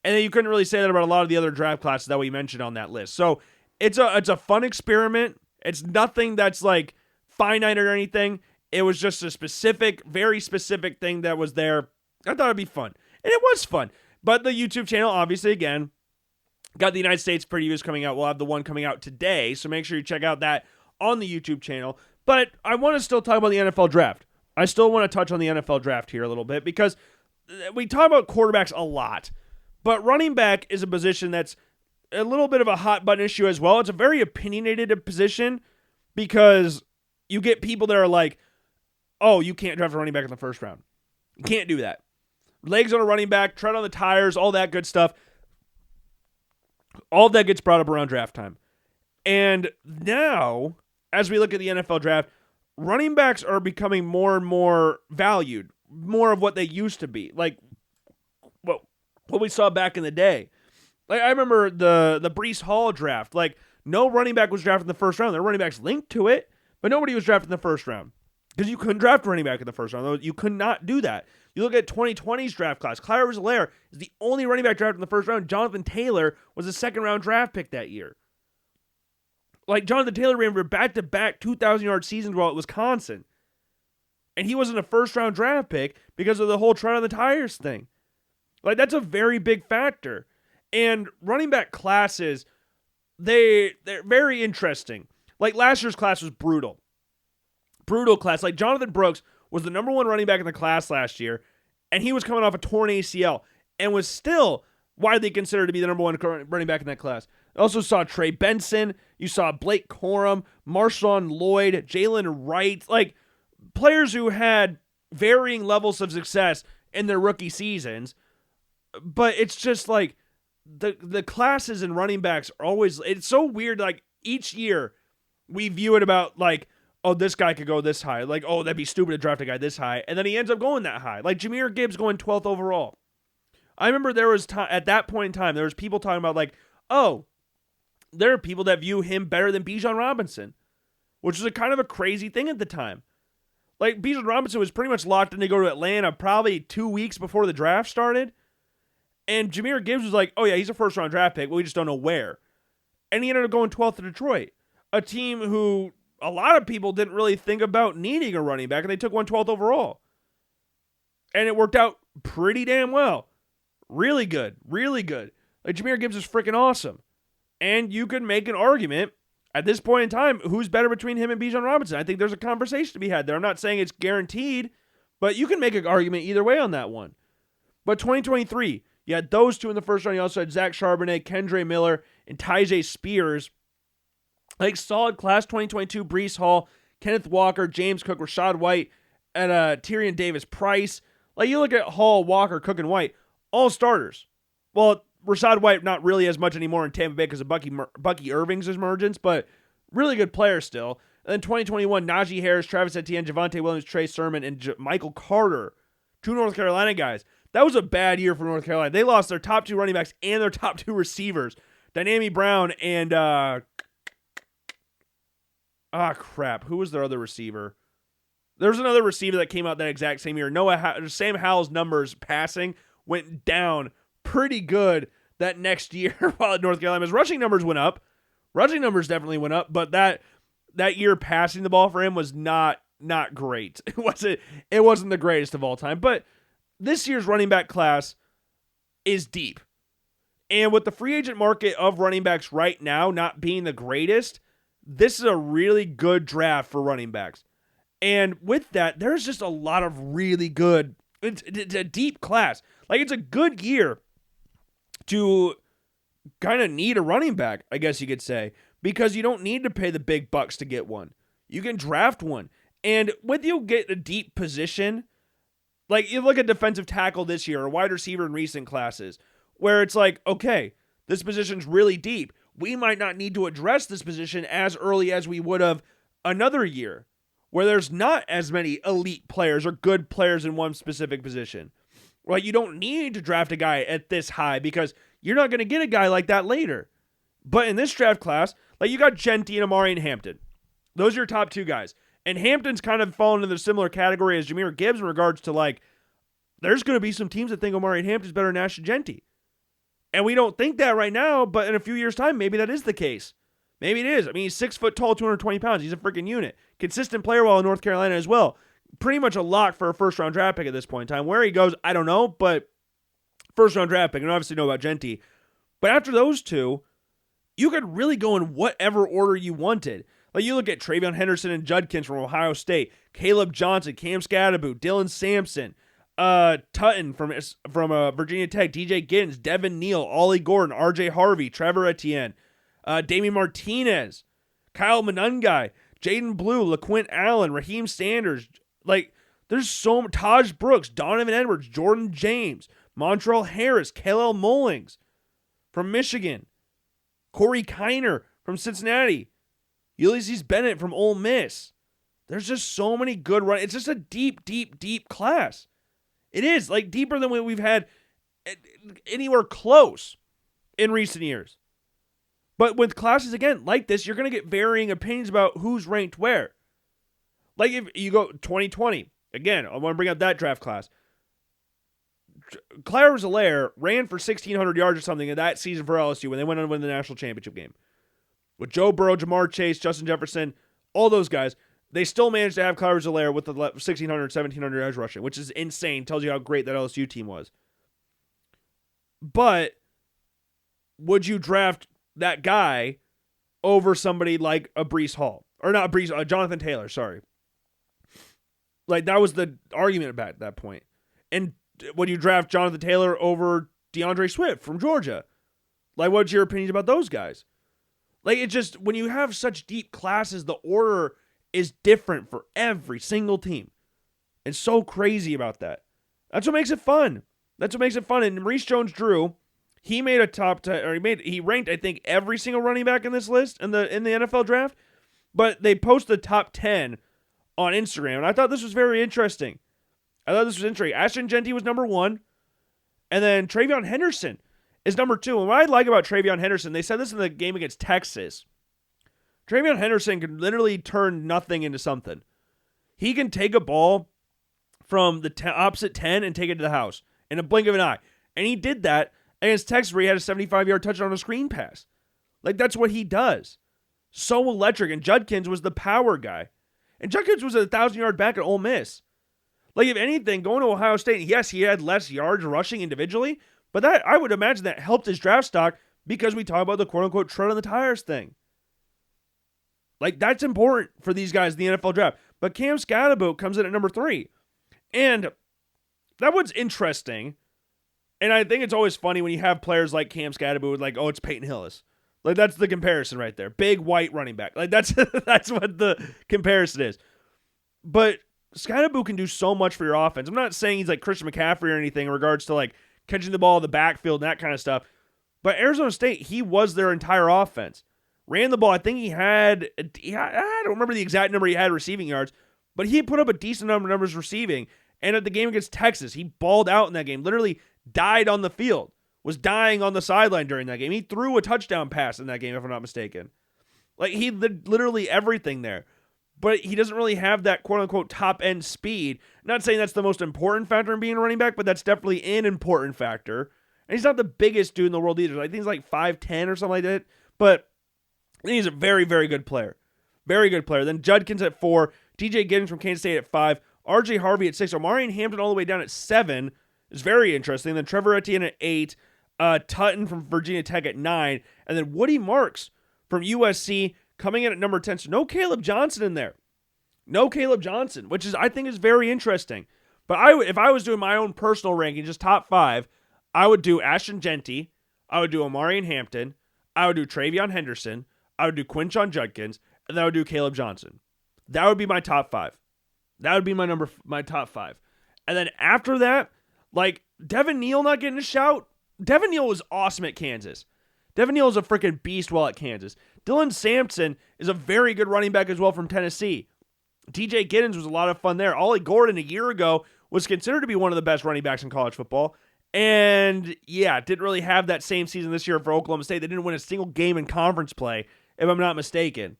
And then you couldn't really say that about a lot of the other draft classes that we mentioned on that list. So it's a fun experiment. It's nothing that's like finite or anything. It was just a very specific thing that was there. I thought it'd be fun. And it was fun. But the YouTube channel, obviously, again, got the United States previews coming out. We'll have the one coming out today. So make sure you check out that on the YouTube channel. But I want to still talk about the NFL draft. I still want to touch on the NFL draft here a little bit because we talk about quarterbacks a lot. But running back is a position that's a little bit of a hot button issue as well. It's a very opinionated position because you get people that are like, oh, you can't draft a running back in the first round. You can't do that. Legs on a running back, tread on the tires, all that good stuff. All that gets brought up around draft time. And now, as we look at the NFL draft, running backs are becoming more and more valued, more of what they used to be. Like what we saw back in the day. Like, I remember the Breece Hall draft. Like, no running back was drafted in the first round. There were running backs linked to it, but nobody was drafted in the first round. Because you couldn't draft a running back in the first round. You could not do that. You look at 2020's draft class. Clyde Edwards-Helaire is the only running back drafted in the first round. Jonathan Taylor was a second-round draft pick that year. Like, Jonathan Taylor ran for back-to-back 2,000-yard seasons while at Wisconsin. And he wasn't a first-round draft pick because of the whole tread on the tires thing. Like, that's a very big factor. And running back classes, they're very interesting. Like, last year's class was brutal. Brutal class. Like, Jonathan Brooks was the number 1 running back in the class last year, and he was coming off a torn ACL and was still widely considered to be the number one running back in that class. I also saw Trey Benson. You saw Blake Corum, Marshawn Lloyd, Jalen Wright. Like, players who had varying levels of success in their rookie seasons. But it's just like the classes and running backs are always, it's so weird. Like, each year we view it about like, oh, this guy could go this high. Like, oh, that'd be stupid to draft a guy this high. And then he ends up going that high. Like Jahmyr Gibbs going 12th overall. I remember there was at that point in time, there was people talking about like, oh, there are people that view him better than Bijan Robinson, which was a kind of a crazy thing at the time. Like, Bijan Robinson was pretty much locked in to go to Atlanta probably 2 weeks before the draft started. And Jahmyr Gibbs was like, oh yeah, he's a first-round draft pick, but we just don't know where. And he ended up going 12th to Detroit, a team who a lot of people didn't really think about needing a running back, and they took one 12th overall. And it worked out pretty damn well. Really good. Really good. Like, Jahmyr Gibbs is freaking awesome. And you could make an argument at this point in time, who's better between him and Bijan Robinson? I think there's a conversation to be had there. I'm not saying it's guaranteed, but you can make an argument either way on that one. But 2023, you had those two in the first round. You also had Zach Charbonnet, Kendre Miller, and Tyjae Spears. Like, solid class. 2022, Breece Hall, Kenneth Walker, James Cook, Rashad White, and Tyrion Davis-Price. Like, you look at Hall, Walker, Cook, and White, all starters. Well, Rashad White, not really as much anymore in Tampa Bay because of Bucky Irving's emergence, but really good player still. And then 2021, Najee Harris, Travis Etienne, Javonte Williams, Trey Sermon, and Michael Carter, two North Carolina guys. That was a bad year for North Carolina. They lost their top two running backs and their top two receivers, Dynami Brown and, who was their other receiver? There was another receiver that came out that exact same year. Sam Howell's numbers passing went down pretty good that next year while at North Carolina. His rushing numbers went up. Rushing numbers definitely went up, but that year passing the ball for him was not great. It wasn't the greatest of all time. But this year's running back class is deep. And with the free agent market of running backs right now not being the greatest, this is a really good draft for running backs. And with that, there's just a lot of really good, it's a deep class. Like, it's a good year to kind of need a running back, I guess you could say, because you don't need to pay the big bucks to get one. You can draft one. And with you get a deep position, like you look at defensive tackle this year or wide receiver in recent classes, where it's like, okay, this position's really deep. We might not need to address this position as early as we would have another year, where there's not as many elite players or good players in one specific position. Right? You don't need to draft a guy at this high because you're not going to get a guy like that later. But in this draft class, like, you got Genty and Amari and Hampton. Those are your top two guys. And Hampton's kind of fallen into the similar category as Jahmyr Gibbs in regards to, like, there's going to be some teams that think Amari and Hampton's better than Nash and Genty. And we don't think that right now, but in a few years' time, maybe that is the case. Maybe it is. I mean, he's 6 foot tall, 220 pounds. He's a freaking unit. Consistent player while in North Carolina as well. Pretty much a lock for a first-round draft pick at this point in time. Where he goes, I don't know, but first-round draft pick. And obviously know about Genty. But after those two, you could really go in whatever order you wanted. Like, you look at Travion Henderson and Judkins from Ohio State, Caleb Johnson, Cam Scadaboo, Dylan Sampson, Tutton from Virginia Tech, DJ Giddens, Devin Neal, Ollie Gordon, RJ Harvey, Trevor Etienne, Damian Martinez, Kyle Monungai, Jaden Blue, LaQuint Allen, Raheem Sanders. Like, there's so Taj Brooks, Donovan Edwards, Jordan James, Montrell Harris, Kalel Mullings from Michigan, Corey Kiner from Cincinnati, Ulysses Bennett from Ole Miss. There's just so many good runs. It's just a deep, deep, deep class. It is, like, deeper than we've had anywhere close in recent years. But with classes, again, like this, you're going to get varying opinions about who's ranked where. Like, if you go 2020, again, I want to bring up that draft class. Clyde Zellaire ran for 1,600 yards or something in that season for LSU when they went on to win the national championship game. With Joe Burrow, Jamar Chase, Justin Jefferson, all those guys, they still managed to have Clyde Zellaire with the 1,600, 1,700 yards rushing, which is insane. Tells you how great that LSU team was. But would you draft that guy over somebody like a Breece Hall? Or not Breece, Jonathan Taylor, sorry. Like, that was the argument about that point. And would you draft Jonathan Taylor over DeAndre Swift from Georgia. Like, what's your opinion about those guys? Like, it just, when you have such deep classes, the order is different for every single team. It's so crazy about that. That's what makes it fun. That's what makes it fun. And Maurice Jones-Drew, he made a top 10, or he ranked, I think, every single running back in this list in the NFL draft. But they posted the top 10 on Instagram, and I thought this was very interesting. Ashton Jeanty was number 1, and then Travion Henderson is number 2. And what I like about Travion Henderson, they said this in the game against Texas. Travion Henderson can literally turn nothing into something. He can take a ball from the opposite 10 and take it to the house in a blink of an eye. And he did that against Texas where he had a 75-yard touchdown on a screen pass. Like, that's what he does. So electric. And Judkins was the power guy. And Judkins was a 1,000-yard back at Ole Miss. Like, if anything, going to Ohio State, yes, he had less yards rushing individually, but that I would imagine that helped his draft stock because we talk about the quote-unquote tread on the tires thing. Like, that's important for these guys in the NFL draft. But Cam Scatterboot comes in at number 3. And that was interesting. And I think it's always funny when you have players like Cam Scatterboot, like, oh, it's Peyton Hillis. Like, that's the comparison right there. Big white running back. Like, that's what the comparison is. But Scatterboot can do so much for your offense. I'm not saying he's like Christian McCaffrey or anything in regards to like catching the ball in the backfield and that kind of stuff. But Arizona State, he was their entire offense. Ran the ball. I think I don't remember the exact number he had receiving yards, but he put up a decent number of numbers receiving. And at the game against Texas, he balled out in that game. Literally died on the field. Was dying on the sideline during that game. He threw a touchdown pass in that game, if I'm not mistaken. Like, he did literally everything there. But he doesn't really have that quote-unquote top-end speed. Not saying that's the most important factor in being a running back, but that's definitely an important factor. And he's not the biggest dude in the world either. I think he's like 5'10" or something like that. But I think he's a very, very good player. Very good player. Then Judkins at 4. TJ Giddens from Kansas State at 5. RJ Harvey at 6. Omarion Hampton all the way down at 7. It's very interesting. Then Trevor Etienne at 8. Tutton from Virginia Tech at 9. And then Woody Marks from USC coming in at number 10. So no Caleb Johnson in there. No Caleb Johnson, which I think is very interesting. But if I was doing my own personal ranking, just top 5, I would do Ashton Jeanty. I would do Omarion Hampton. I would do Travion Henderson. I would do Quinshon Judkins. And then I would do Caleb Johnson. That would be my top 5. That would be my top 5. And then after that, like, Devin Neal not getting a shout. Devin Neal was awesome at Kansas. Devin Neal is a freaking beast while at Kansas. Dylan Sampson is a very good running back as well from Tennessee. TJ Giddens was a lot of fun there. Ollie Gordon a year ago was considered to be one of the best running backs in college football. And yeah, didn't really have that same season this year for Oklahoma State. They didn't win a single game in conference play, if I'm not mistaken.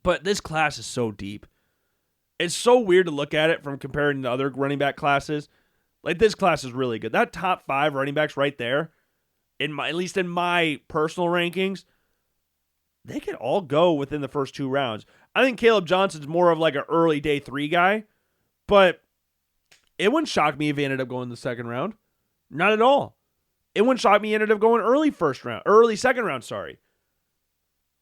But this class is so deep. It's so weird to look at it from comparing to other running back classes. Like, this class is really good. That top 5 running backs right there, at least in my personal rankings, they could all go within the first 2 rounds. I think Caleb Johnson's more of like an early day 3 guy, but it wouldn't shock me if he ended up going in the second round. Not at all. It wouldn't shock me if he ended up going early second round, sorry.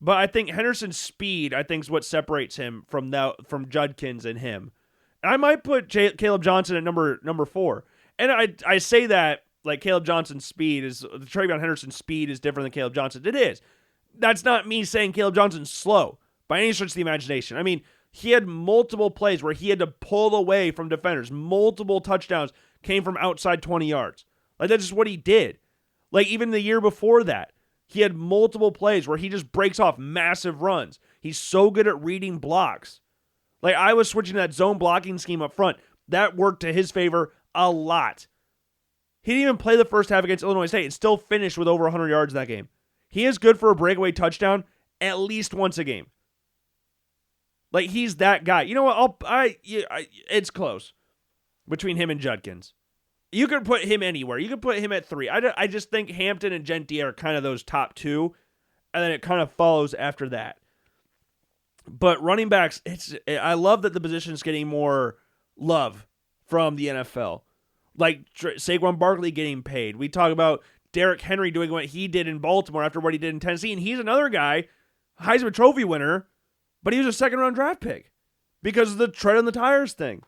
But I think Henderson's speed, I think, is what separates him from Judkins and him. And I might put Caleb Johnson at number 4. And I say that like Caleb Johnson's speed is, Travion Henderson's speed is different than Caleb Johnson. It is. That's not me saying Caleb Johnson's slow by any stretch of the imagination. I mean, he had multiple plays where he had to pull away from defenders. Multiple touchdowns came from outside 20 yards. Like, that's just what he did. Like, even the year before that, he had multiple plays where he just breaks off massive runs. He's so good at reading blocks. Like, I was switching that zone blocking scheme up front. That worked to his favor a lot. He didn't even play the first half against Illinois State and still finished with over 100 yards in that game. He is good for a breakaway touchdown at least once a game. Like, he's that guy. You know what? It's close between him and Judkins. You could put him anywhere. You could put him at 3. I just think Hampton and Jeanty are kind of those top 2, and then it kind of follows after that. But running backs, I love that the position is getting more love from the NFL. Like Saquon Barkley getting paid. We talk about Derrick Henry doing what he did in Baltimore after what he did in Tennessee, and he's another guy, Heisman Trophy winner, but he was a second-round draft pick because of the tread on the tires thing.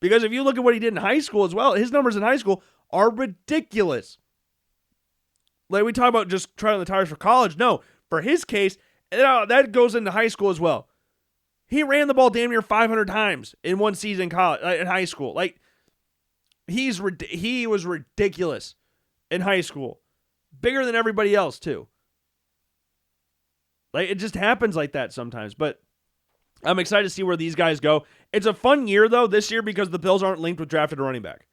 Because if you look at what he did in high school as well, his numbers in high school are ridiculous. Like, we talk about just trying the tires for college. No, for his case, that goes into high school as well. He ran the ball damn near 500 times in one season in college, in high school. Like, he was ridiculous in high school. Bigger than everybody else, too. Like, it just happens like that sometimes. But I'm excited to see where these guys go. It's a fun year, though, this year, because the Bills aren't linked with drafted running back.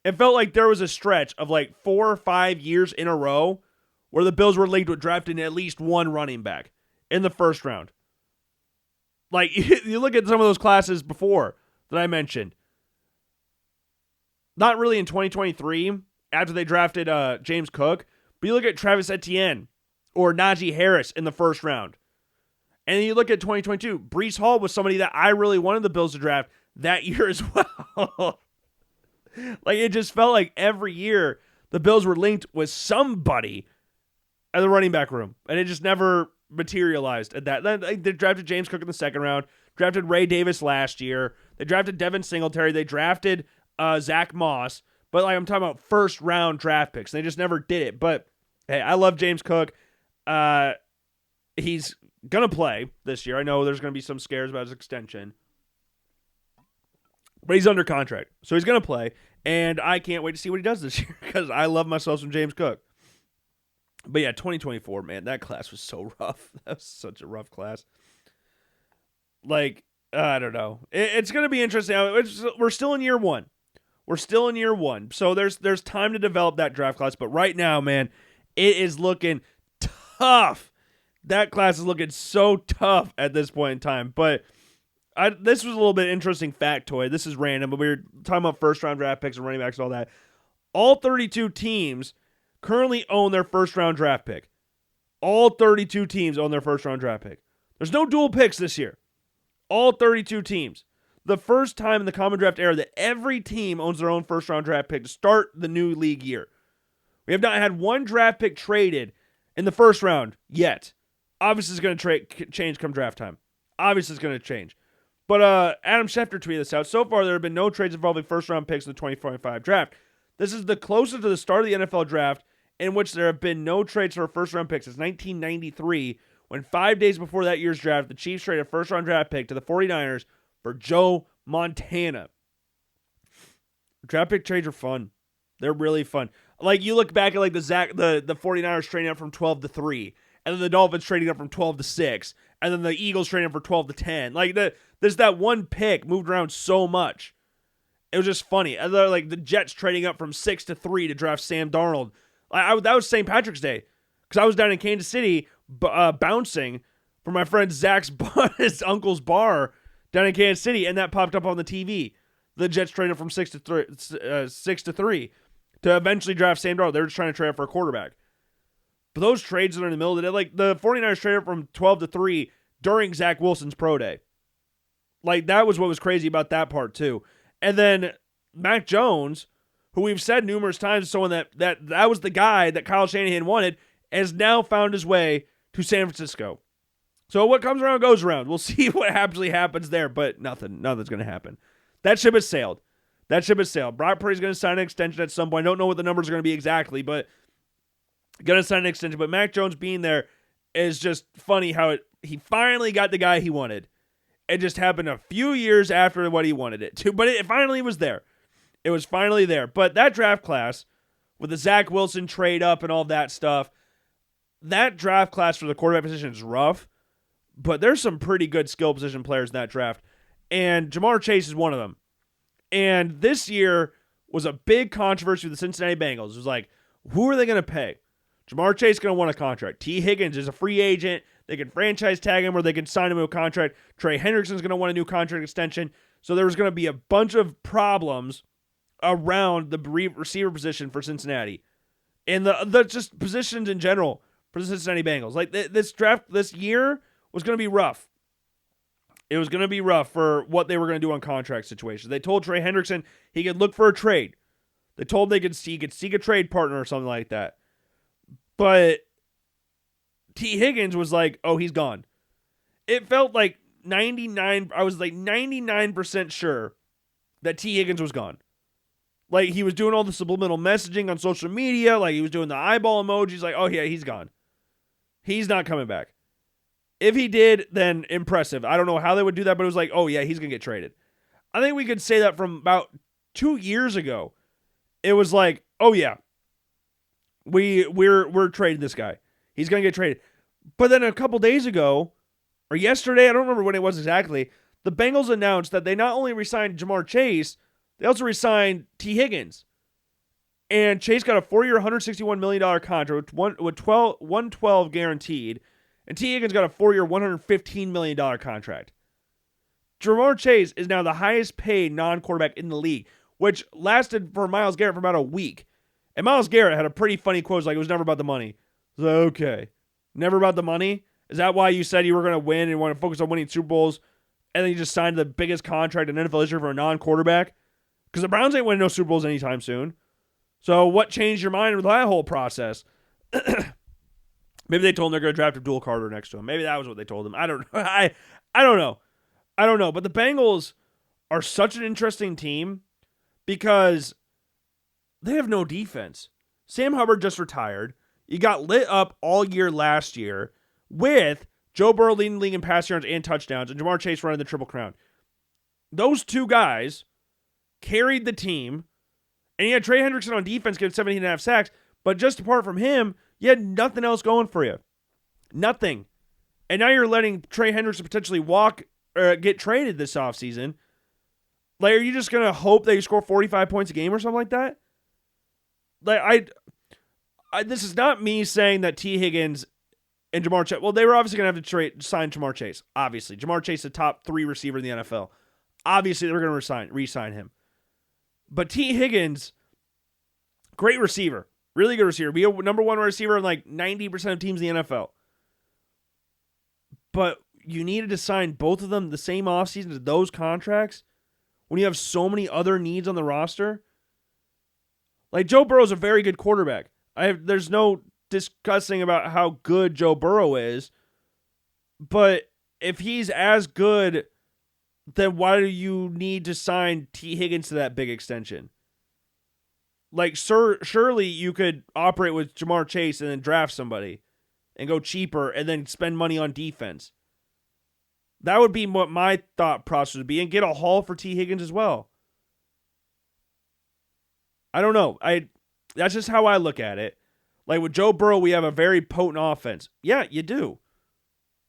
It felt like there was a stretch of like 4 or 5 years in a row where the Bills were linked with drafting at least one running back in the first round. Like, you look at some of those classes before that I mentioned. Not really in 2023, after they drafted James Cook, but you look at Travis Etienne or Najee Harris in the first round. And then you look at 2022, Breece Hall was somebody that I really wanted the Bills to draft that year as well. Like, it just felt like every year the Bills were linked with somebody at the running back room, and it just never materialized at that. Then they drafted James Cook in the second round, drafted Ray Davis last year, they drafted Devin Singletary, they drafted Zach Moss, but like, I'm talking about first round draft picks. They just never did it. But hey, I love James Cook. He's gonna play this year. I know there's gonna be some scares about his extension, but he's under contract, so he's gonna play, and I can't wait to see what he does this year because I love myself some James Cook. But yeah, 2024, man, that class was so rough. That was such a rough class. Like, I don't know. It's going to be interesting. We're still in year one. So there's time to develop that draft class. But right now, man, it is looking tough. That class is looking so tough at this point in time. But this was a little bit interesting factoid. This is random, but we were talking about first-round draft picks and running backs and all that. All 32 teams currently own their first-round draft pick. All 32 teams own their first-round draft pick. There's no dual picks this year. All 32 teams. The first time in the common draft era that every team owns their own first-round draft pick to start the new league year. We have not had one draft pick traded in the first round yet. Obviously, it's going to change come draft time. Obviously, it's going to change. But Adam Schefter tweeted this out. So far, there have been no trades involving first-round picks in the 2025 draft. This is the closest to the start of the NFL draft in which there have been no trades for first-round picks since 1993, when 5 days before that year's draft, the Chiefs traded a first-round draft pick to the 49ers for Joe Montana. Draft pick trades are fun. They're really fun. Like, you look back at like the 49ers trading up from 12 to 3, and then the Dolphins trading up from 12 to 6, and then the Eagles trading up for 12 to 10. Like, there's that one pick moved around so much. It was just funny. And like the Jets trading up from 6 to 3 to draft Sam Darnold. That was St. Patrick's Day, because I was down in Kansas City bouncing for my friend Zach's his uncle's bar down in Kansas City, and that popped up on the TV. The Jets traded from 6 to 3 to eventually draft Sam Darnold. They were just trying to trade for a quarterback. But those trades that are in the middle of the day, like the 49ers traded from 12 to 3 during Zach Wilson's pro day. Like, that was what was crazy about that part too. And then Mac Jones, who we've said numerous times, someone that was the guy that Kyle Shanahan wanted, has now found his way to San Francisco. So what comes around goes around. We'll see what actually happens there, but nothing's going to happen. That ship has sailed. Brock Purdy's going to sign an extension at some point. I don't know what the numbers are going to be exactly, but going to sign an extension. But Mac Jones being there is just funny how he finally got the guy he wanted. It just happened a few years after what he wanted it to, but it finally was there. It was finally there. But that draft class, with the Zach Wilson trade up and all that stuff, that draft class for the quarterback position is rough, but there's some pretty good skill position players in that draft, and Jamar Chase is one of them. And this year was a big controversy with the Cincinnati Bengals. It was like, who are they going to pay? Jamar Chase is going to want a contract. T. Higgins is a free agent. They can franchise tag him or they can sign him to a contract. Trey Hendrickson's going to want a new contract extension. So there was going to be a bunch of problems around the receiver position for Cincinnati. And the just positions in general for the Cincinnati Bengals. Like, this draft this year was going to be rough. It was going to be rough for what they were going to do on contract situations. They told Trey Hendrickson he could look for a trade. They told he could seek a trade partner or something like that. But T. Higgins was like, oh, he's gone. It felt like 99% sure that T. Higgins was gone. Like, he was doing all the subliminal messaging on social media. Like, he was doing the eyeball emojis. Like, oh, yeah, he's gone. He's not coming back. If he did, then impressive. I don't know how they would do that, but it was like, oh, yeah, he's going to get traded. I think we could say that from about 2 years ago. It was like, oh, yeah, we're trading this guy. He's going to get traded. But then a couple days ago, or yesterday, I don't remember when it was exactly, the Bengals announced that they not only re-signed Jamar Chase, they also re-signed T. Higgins. And Chase got a 4-year, $161 million contract with 112 guaranteed. And T. Higgins got a 4-year, $115 million contract. Jamar Chase is now the highest paid non-quarterback in the league, which lasted for Myles Garrett for about a week. And Myles Garrett had a pretty funny quote, like, it was never about the money. So, okay. Never about the money? Is that why you said you were going to win and want to focus on winning Super Bowls, and then you just signed the biggest contract in NFL history for a non-quarterback? Because the Browns ain't winning no Super Bowls anytime soon. So what changed your mind with that whole process? Maybe they told him they're going to draft Abdul Carter next to him. Maybe that was what they told him. I don't know. I don't know. I don't know. But the Bengals are such an interesting team because they have no defense. Sam Hubbard just retired. You got lit up all year last year with Joe Burrow leading the league in pass yards and touchdowns, and Jamar Chase running the Triple Crown. Those two guys carried the team, and you had Trey Hendrickson on defense getting 17.5 sacks, but just apart from him, you had nothing else going for you. Nothing. And now you're letting Trey Hendrickson potentially get traded this offseason. Like, are you just going to hope that you score 45 points a game or something like that? Like, this is not me saying that T. Higgins and Jamar Chase, well, they were obviously going to have to sign Jamar Chase. Obviously. Jamar Chase, the top 3 receiver in the NFL. Obviously, they were going to re-sign him. But T. Higgins, great receiver. Really good receiver. Be a number 1 receiver in like 90% of teams in the NFL. But you needed to sign both of them the same offseason to those contracts when you have so many other needs on the roster. Like, Joe Burrow is a very good quarterback. There's no discussing about how good Joe Burrow is. But if he's as good, then why do you need to sign T. Higgins to that big extension? Like, surely you could operate with Jamar Chase and then draft somebody and go cheaper and then spend money on defense. That would be what my thought process would be, and get a haul for T. Higgins as well. I don't know. That's just how I look at it. Like, with Joe Burrow, we have a very potent offense. Yeah, you do.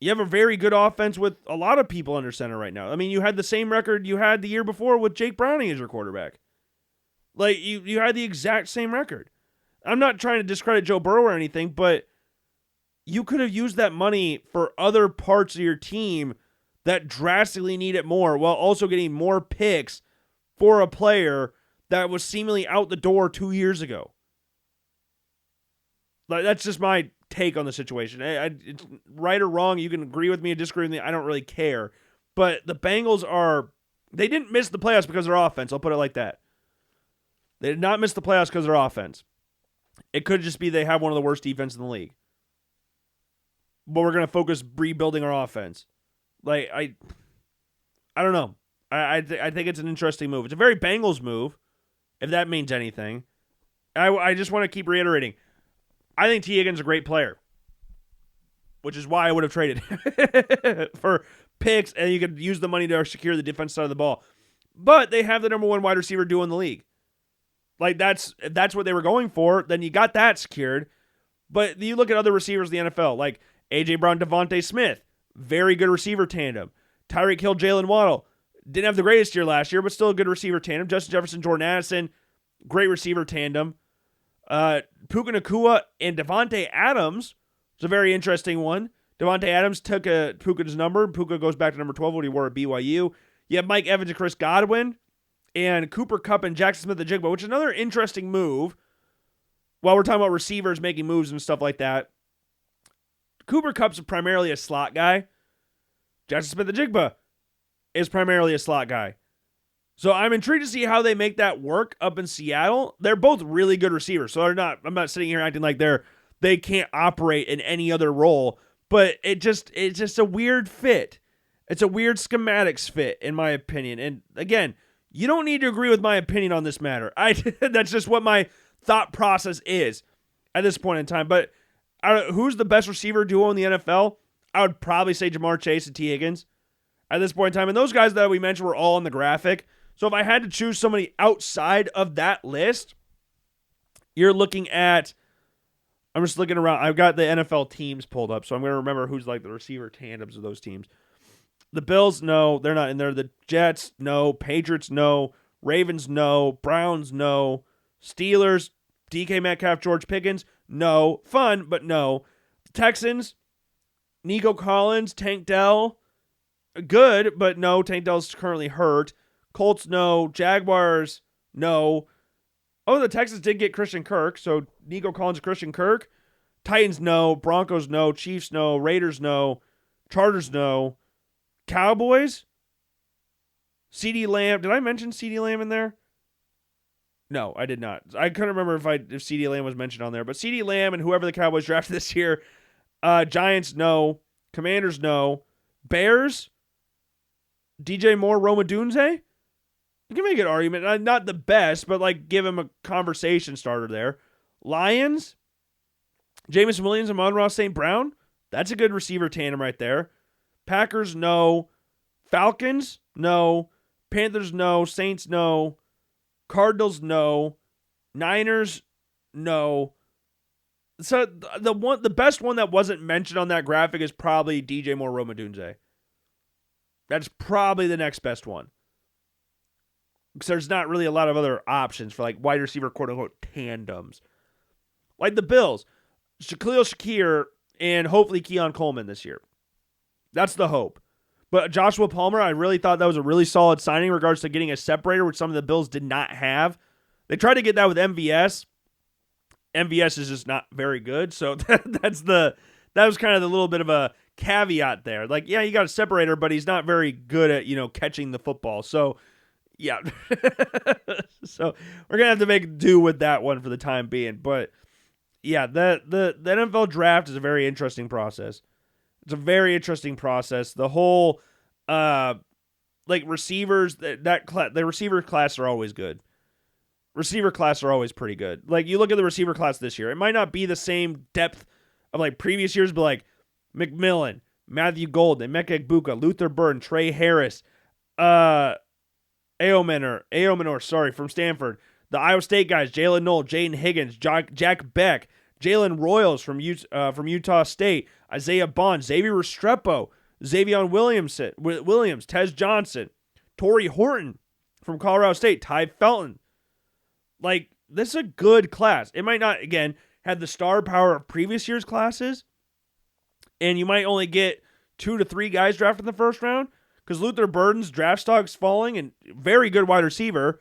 You have a very good offense with a lot of people under center right now. I mean, you had the same record you had the year before with Jake Browning as your quarterback. Like, you had the exact same record. I'm not trying to discredit Joe Burrow or anything, but you could have used that money for other parts of your team that drastically need it more, while also getting more picks for a player that was seemingly out the door 2 years ago. Like, that's just my take on the situation. It's right or wrong. You can agree with me or disagree with me. I don't really care. But the Bengals they didn't miss the playoffs because of their offense. I'll put it like that. They did not miss the playoffs because of their offense. It could just be they have one of the worst defenses in the league. But we're going to focus rebuilding our offense. Like, I don't know. I think it's an interesting move. It's a very Bengals move, if that means anything. I just want to keep reiterating. I think T. Higgins is a great player, which is why I would have traded for picks, and you could use the money to secure the defense side of the ball. But they have the number 1 wide receiver duo in the league. Like, if that's what they were going for, then you got that secured. But you look at other receivers in the NFL, like A.J. Brown, Devontae Smith, very good receiver tandem. Tyreek Hill, Jalen Waddle, didn't have the greatest year last year, but still a good receiver tandem. Justin Jefferson, Jordan Addison, great receiver tandem. Puka Nacua and Devontae Adams is a very interesting one. Devontae Adams took Puka's number. Puka goes back to number 12 when he wore at BYU. You have Mike Evans and Chris Godwin, and Cooper Kupp and Jackson Smith-Njigba, which is another interesting move. While we're talking about receivers making moves and stuff like that, Cooper Kupp's primarily a slot guy. Jackson Smith-Njigba is primarily a slot guy. So I'm intrigued to see how they make that work up in Seattle. They're both really good receivers, so I'm not sitting here acting like they can't operate in any other role. But it's just a weird fit. It's a weird schematics fit, in my opinion. And again, You don't need to agree with my opinion on this matter. That's just what my thought process is at this point in time. But who's the best receiver duo in the NFL? I would probably say Jamar Chase and T. Higgins at this point in time. And those guys that we mentioned were all on the graphic. So if I had to choose somebody outside of that list, you're looking at, I'm just looking around. I've got the NFL teams pulled up, so I'm going to remember who's like the receiver tandems of those teams. The Bills, no, they're not in there. The Jets, no. Patriots, no. Ravens, no. Browns, no. Steelers, DK Metcalf, George Pickens, no. Fun, but no. Texans, Nico Collins, Tank Dell, good, but no. Tank Dell's currently hurt. Colts, no. Jaguars, no. Oh, the Texans did get Christian Kirk, so Nico Collins, Christian Kirk. Titans, no. Broncos, no. Chiefs, no. Raiders, no. Chargers, no. Cowboys? CeeDee Lamb. Did I mention CeeDee Lamb in there? No, I did not. I couldn't remember if CeeDee Lamb was mentioned on there. But CeeDee Lamb and whoever the Cowboys drafted this year. Giants, no. Commanders, no. Bears? DJ Moore, Roma Dunze? You can make an argument. Not the best, but like give him a conversation starter there. Lions? Jameson Williams and Amon-Ra St. Brown? That's a good receiver tandem right there. Packers, no. Falcons, no. Panthers, no. Saints, no. Cardinals, no. Niners, no. So the best one that wasn't mentioned on that graphic is probably DJ Moore, Roma Dunze. That's probably the next best one. Because there's not really a lot of other options for like wide receiver quote-unquote tandems. Like the Bills, Khalil Shakir and hopefully Keon Coleman this year. That's the hope. But Joshua Palmer, I really thought that was a really solid signing in regards to getting a separator, which some of the Bills did not have. They tried to get that with MVS. MVS is just not very good. So that was kind of the little bit of a caveat there. Like, yeah, you got a separator, but he's not very good at, catching the football. So, yeah. So we're going to have to make do with that one for the time being. But, yeah, the NFL draft is a very interesting process. It's a very interesting process. The whole, receivers, the receiver class are always good. Receiver class are always pretty good. Like, you look at the receiver class this year. It might not be the same depth of, like, previous years, but, like, McMillan, Matthew Golden, Emeka Egbuka, Luther Burden, Trey Harris, Aomanor, from Stanford. The Iowa State guys, Jalen Knoll, Jaden Higgins, Jack Beck, Jalen Royals from Utah State, Isaiah Bond, Xavier Restrepo, Xavion Williams, Tez Johnson, Torrey Horton from Colorado State, Ty Felton. Like, this is a good class. It might not, again, have the star power of previous year's classes, and you might only get 2 to 3 guys drafted in the first round, because Luther Burden's draft stock's falling, and very good wide receiver,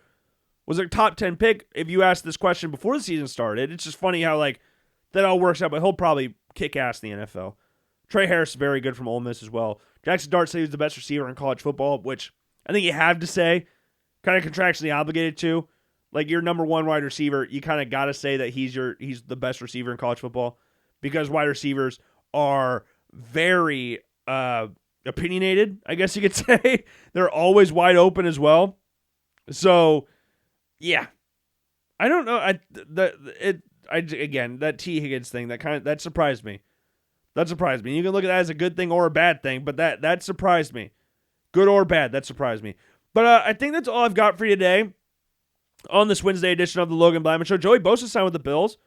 was a top 10 pick if you asked this question before the season started. It's just funny how, like, that all works out, but he'll probably kick ass in the NFL. Trey Harris is very good from Ole Miss as well. Jackson Dart said he was the best receiver in college football, which I think you have to say, kind of contractually obligated to. Like, your number one wide receiver, you kind of got to say that he's the best receiver in college football, because wide receivers are very opinionated, I guess you could say. They're always wide open as well. So, yeah. I don't know. Again, that T. Higgins thing, that surprised me. That surprised me. You can look at that as a good thing or a bad thing, but that surprised me. Good or bad, that surprised me. But I think that's all I've got for you today on this Wednesday edition of the Logan Blackman Show. Joey Bosa signed with the Bills.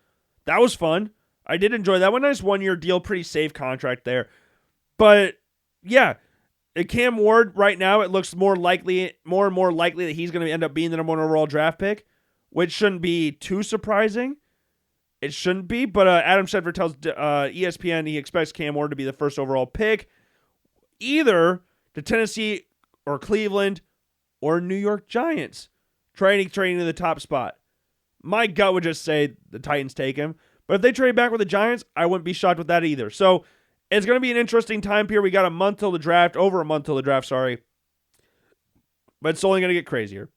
That was fun. I did enjoy that one. Nice one-year deal, pretty safe contract there. But, yeah, Cam Ward right now, it looks more and more likely that he's going to end up being the number 1 overall draft pick, which shouldn't be too surprising. It shouldn't be, but Adam Schefter tells ESPN he expects Cam Ward to be the first overall pick, either to Tennessee or Cleveland or New York Giants, trading to the top spot. My gut would just say the Titans take him, but if they trade back with the Giants, I wouldn't be shocked with that either. So it's going to be an interesting time period. We got over a month till the draft, sorry. But it's only going to get crazier.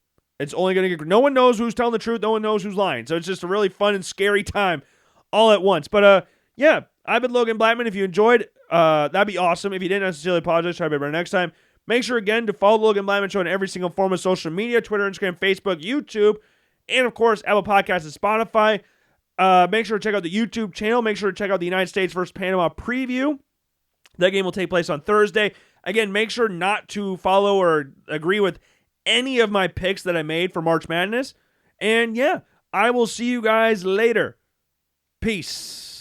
No one knows who's telling the truth. No one knows who's lying. So it's just a really fun and scary time all at once. But, yeah, I've been Logan Blackman. If you enjoyed, that'd be awesome. If you didn't, I sincerely apologize. Try to be better next time. Make sure, again, to follow the Logan Blackman Show on every single form of social media, Twitter, Instagram, Facebook, YouTube, and, of course, Apple Podcasts and Spotify. Make sure to check out the YouTube channel. Make sure to check out the United States versus Panama preview. That game will take place on Thursday. Again, make sure not to follow or agree with any of my picks that I made for March Madness. And, yeah, I will see you guys later. Peace.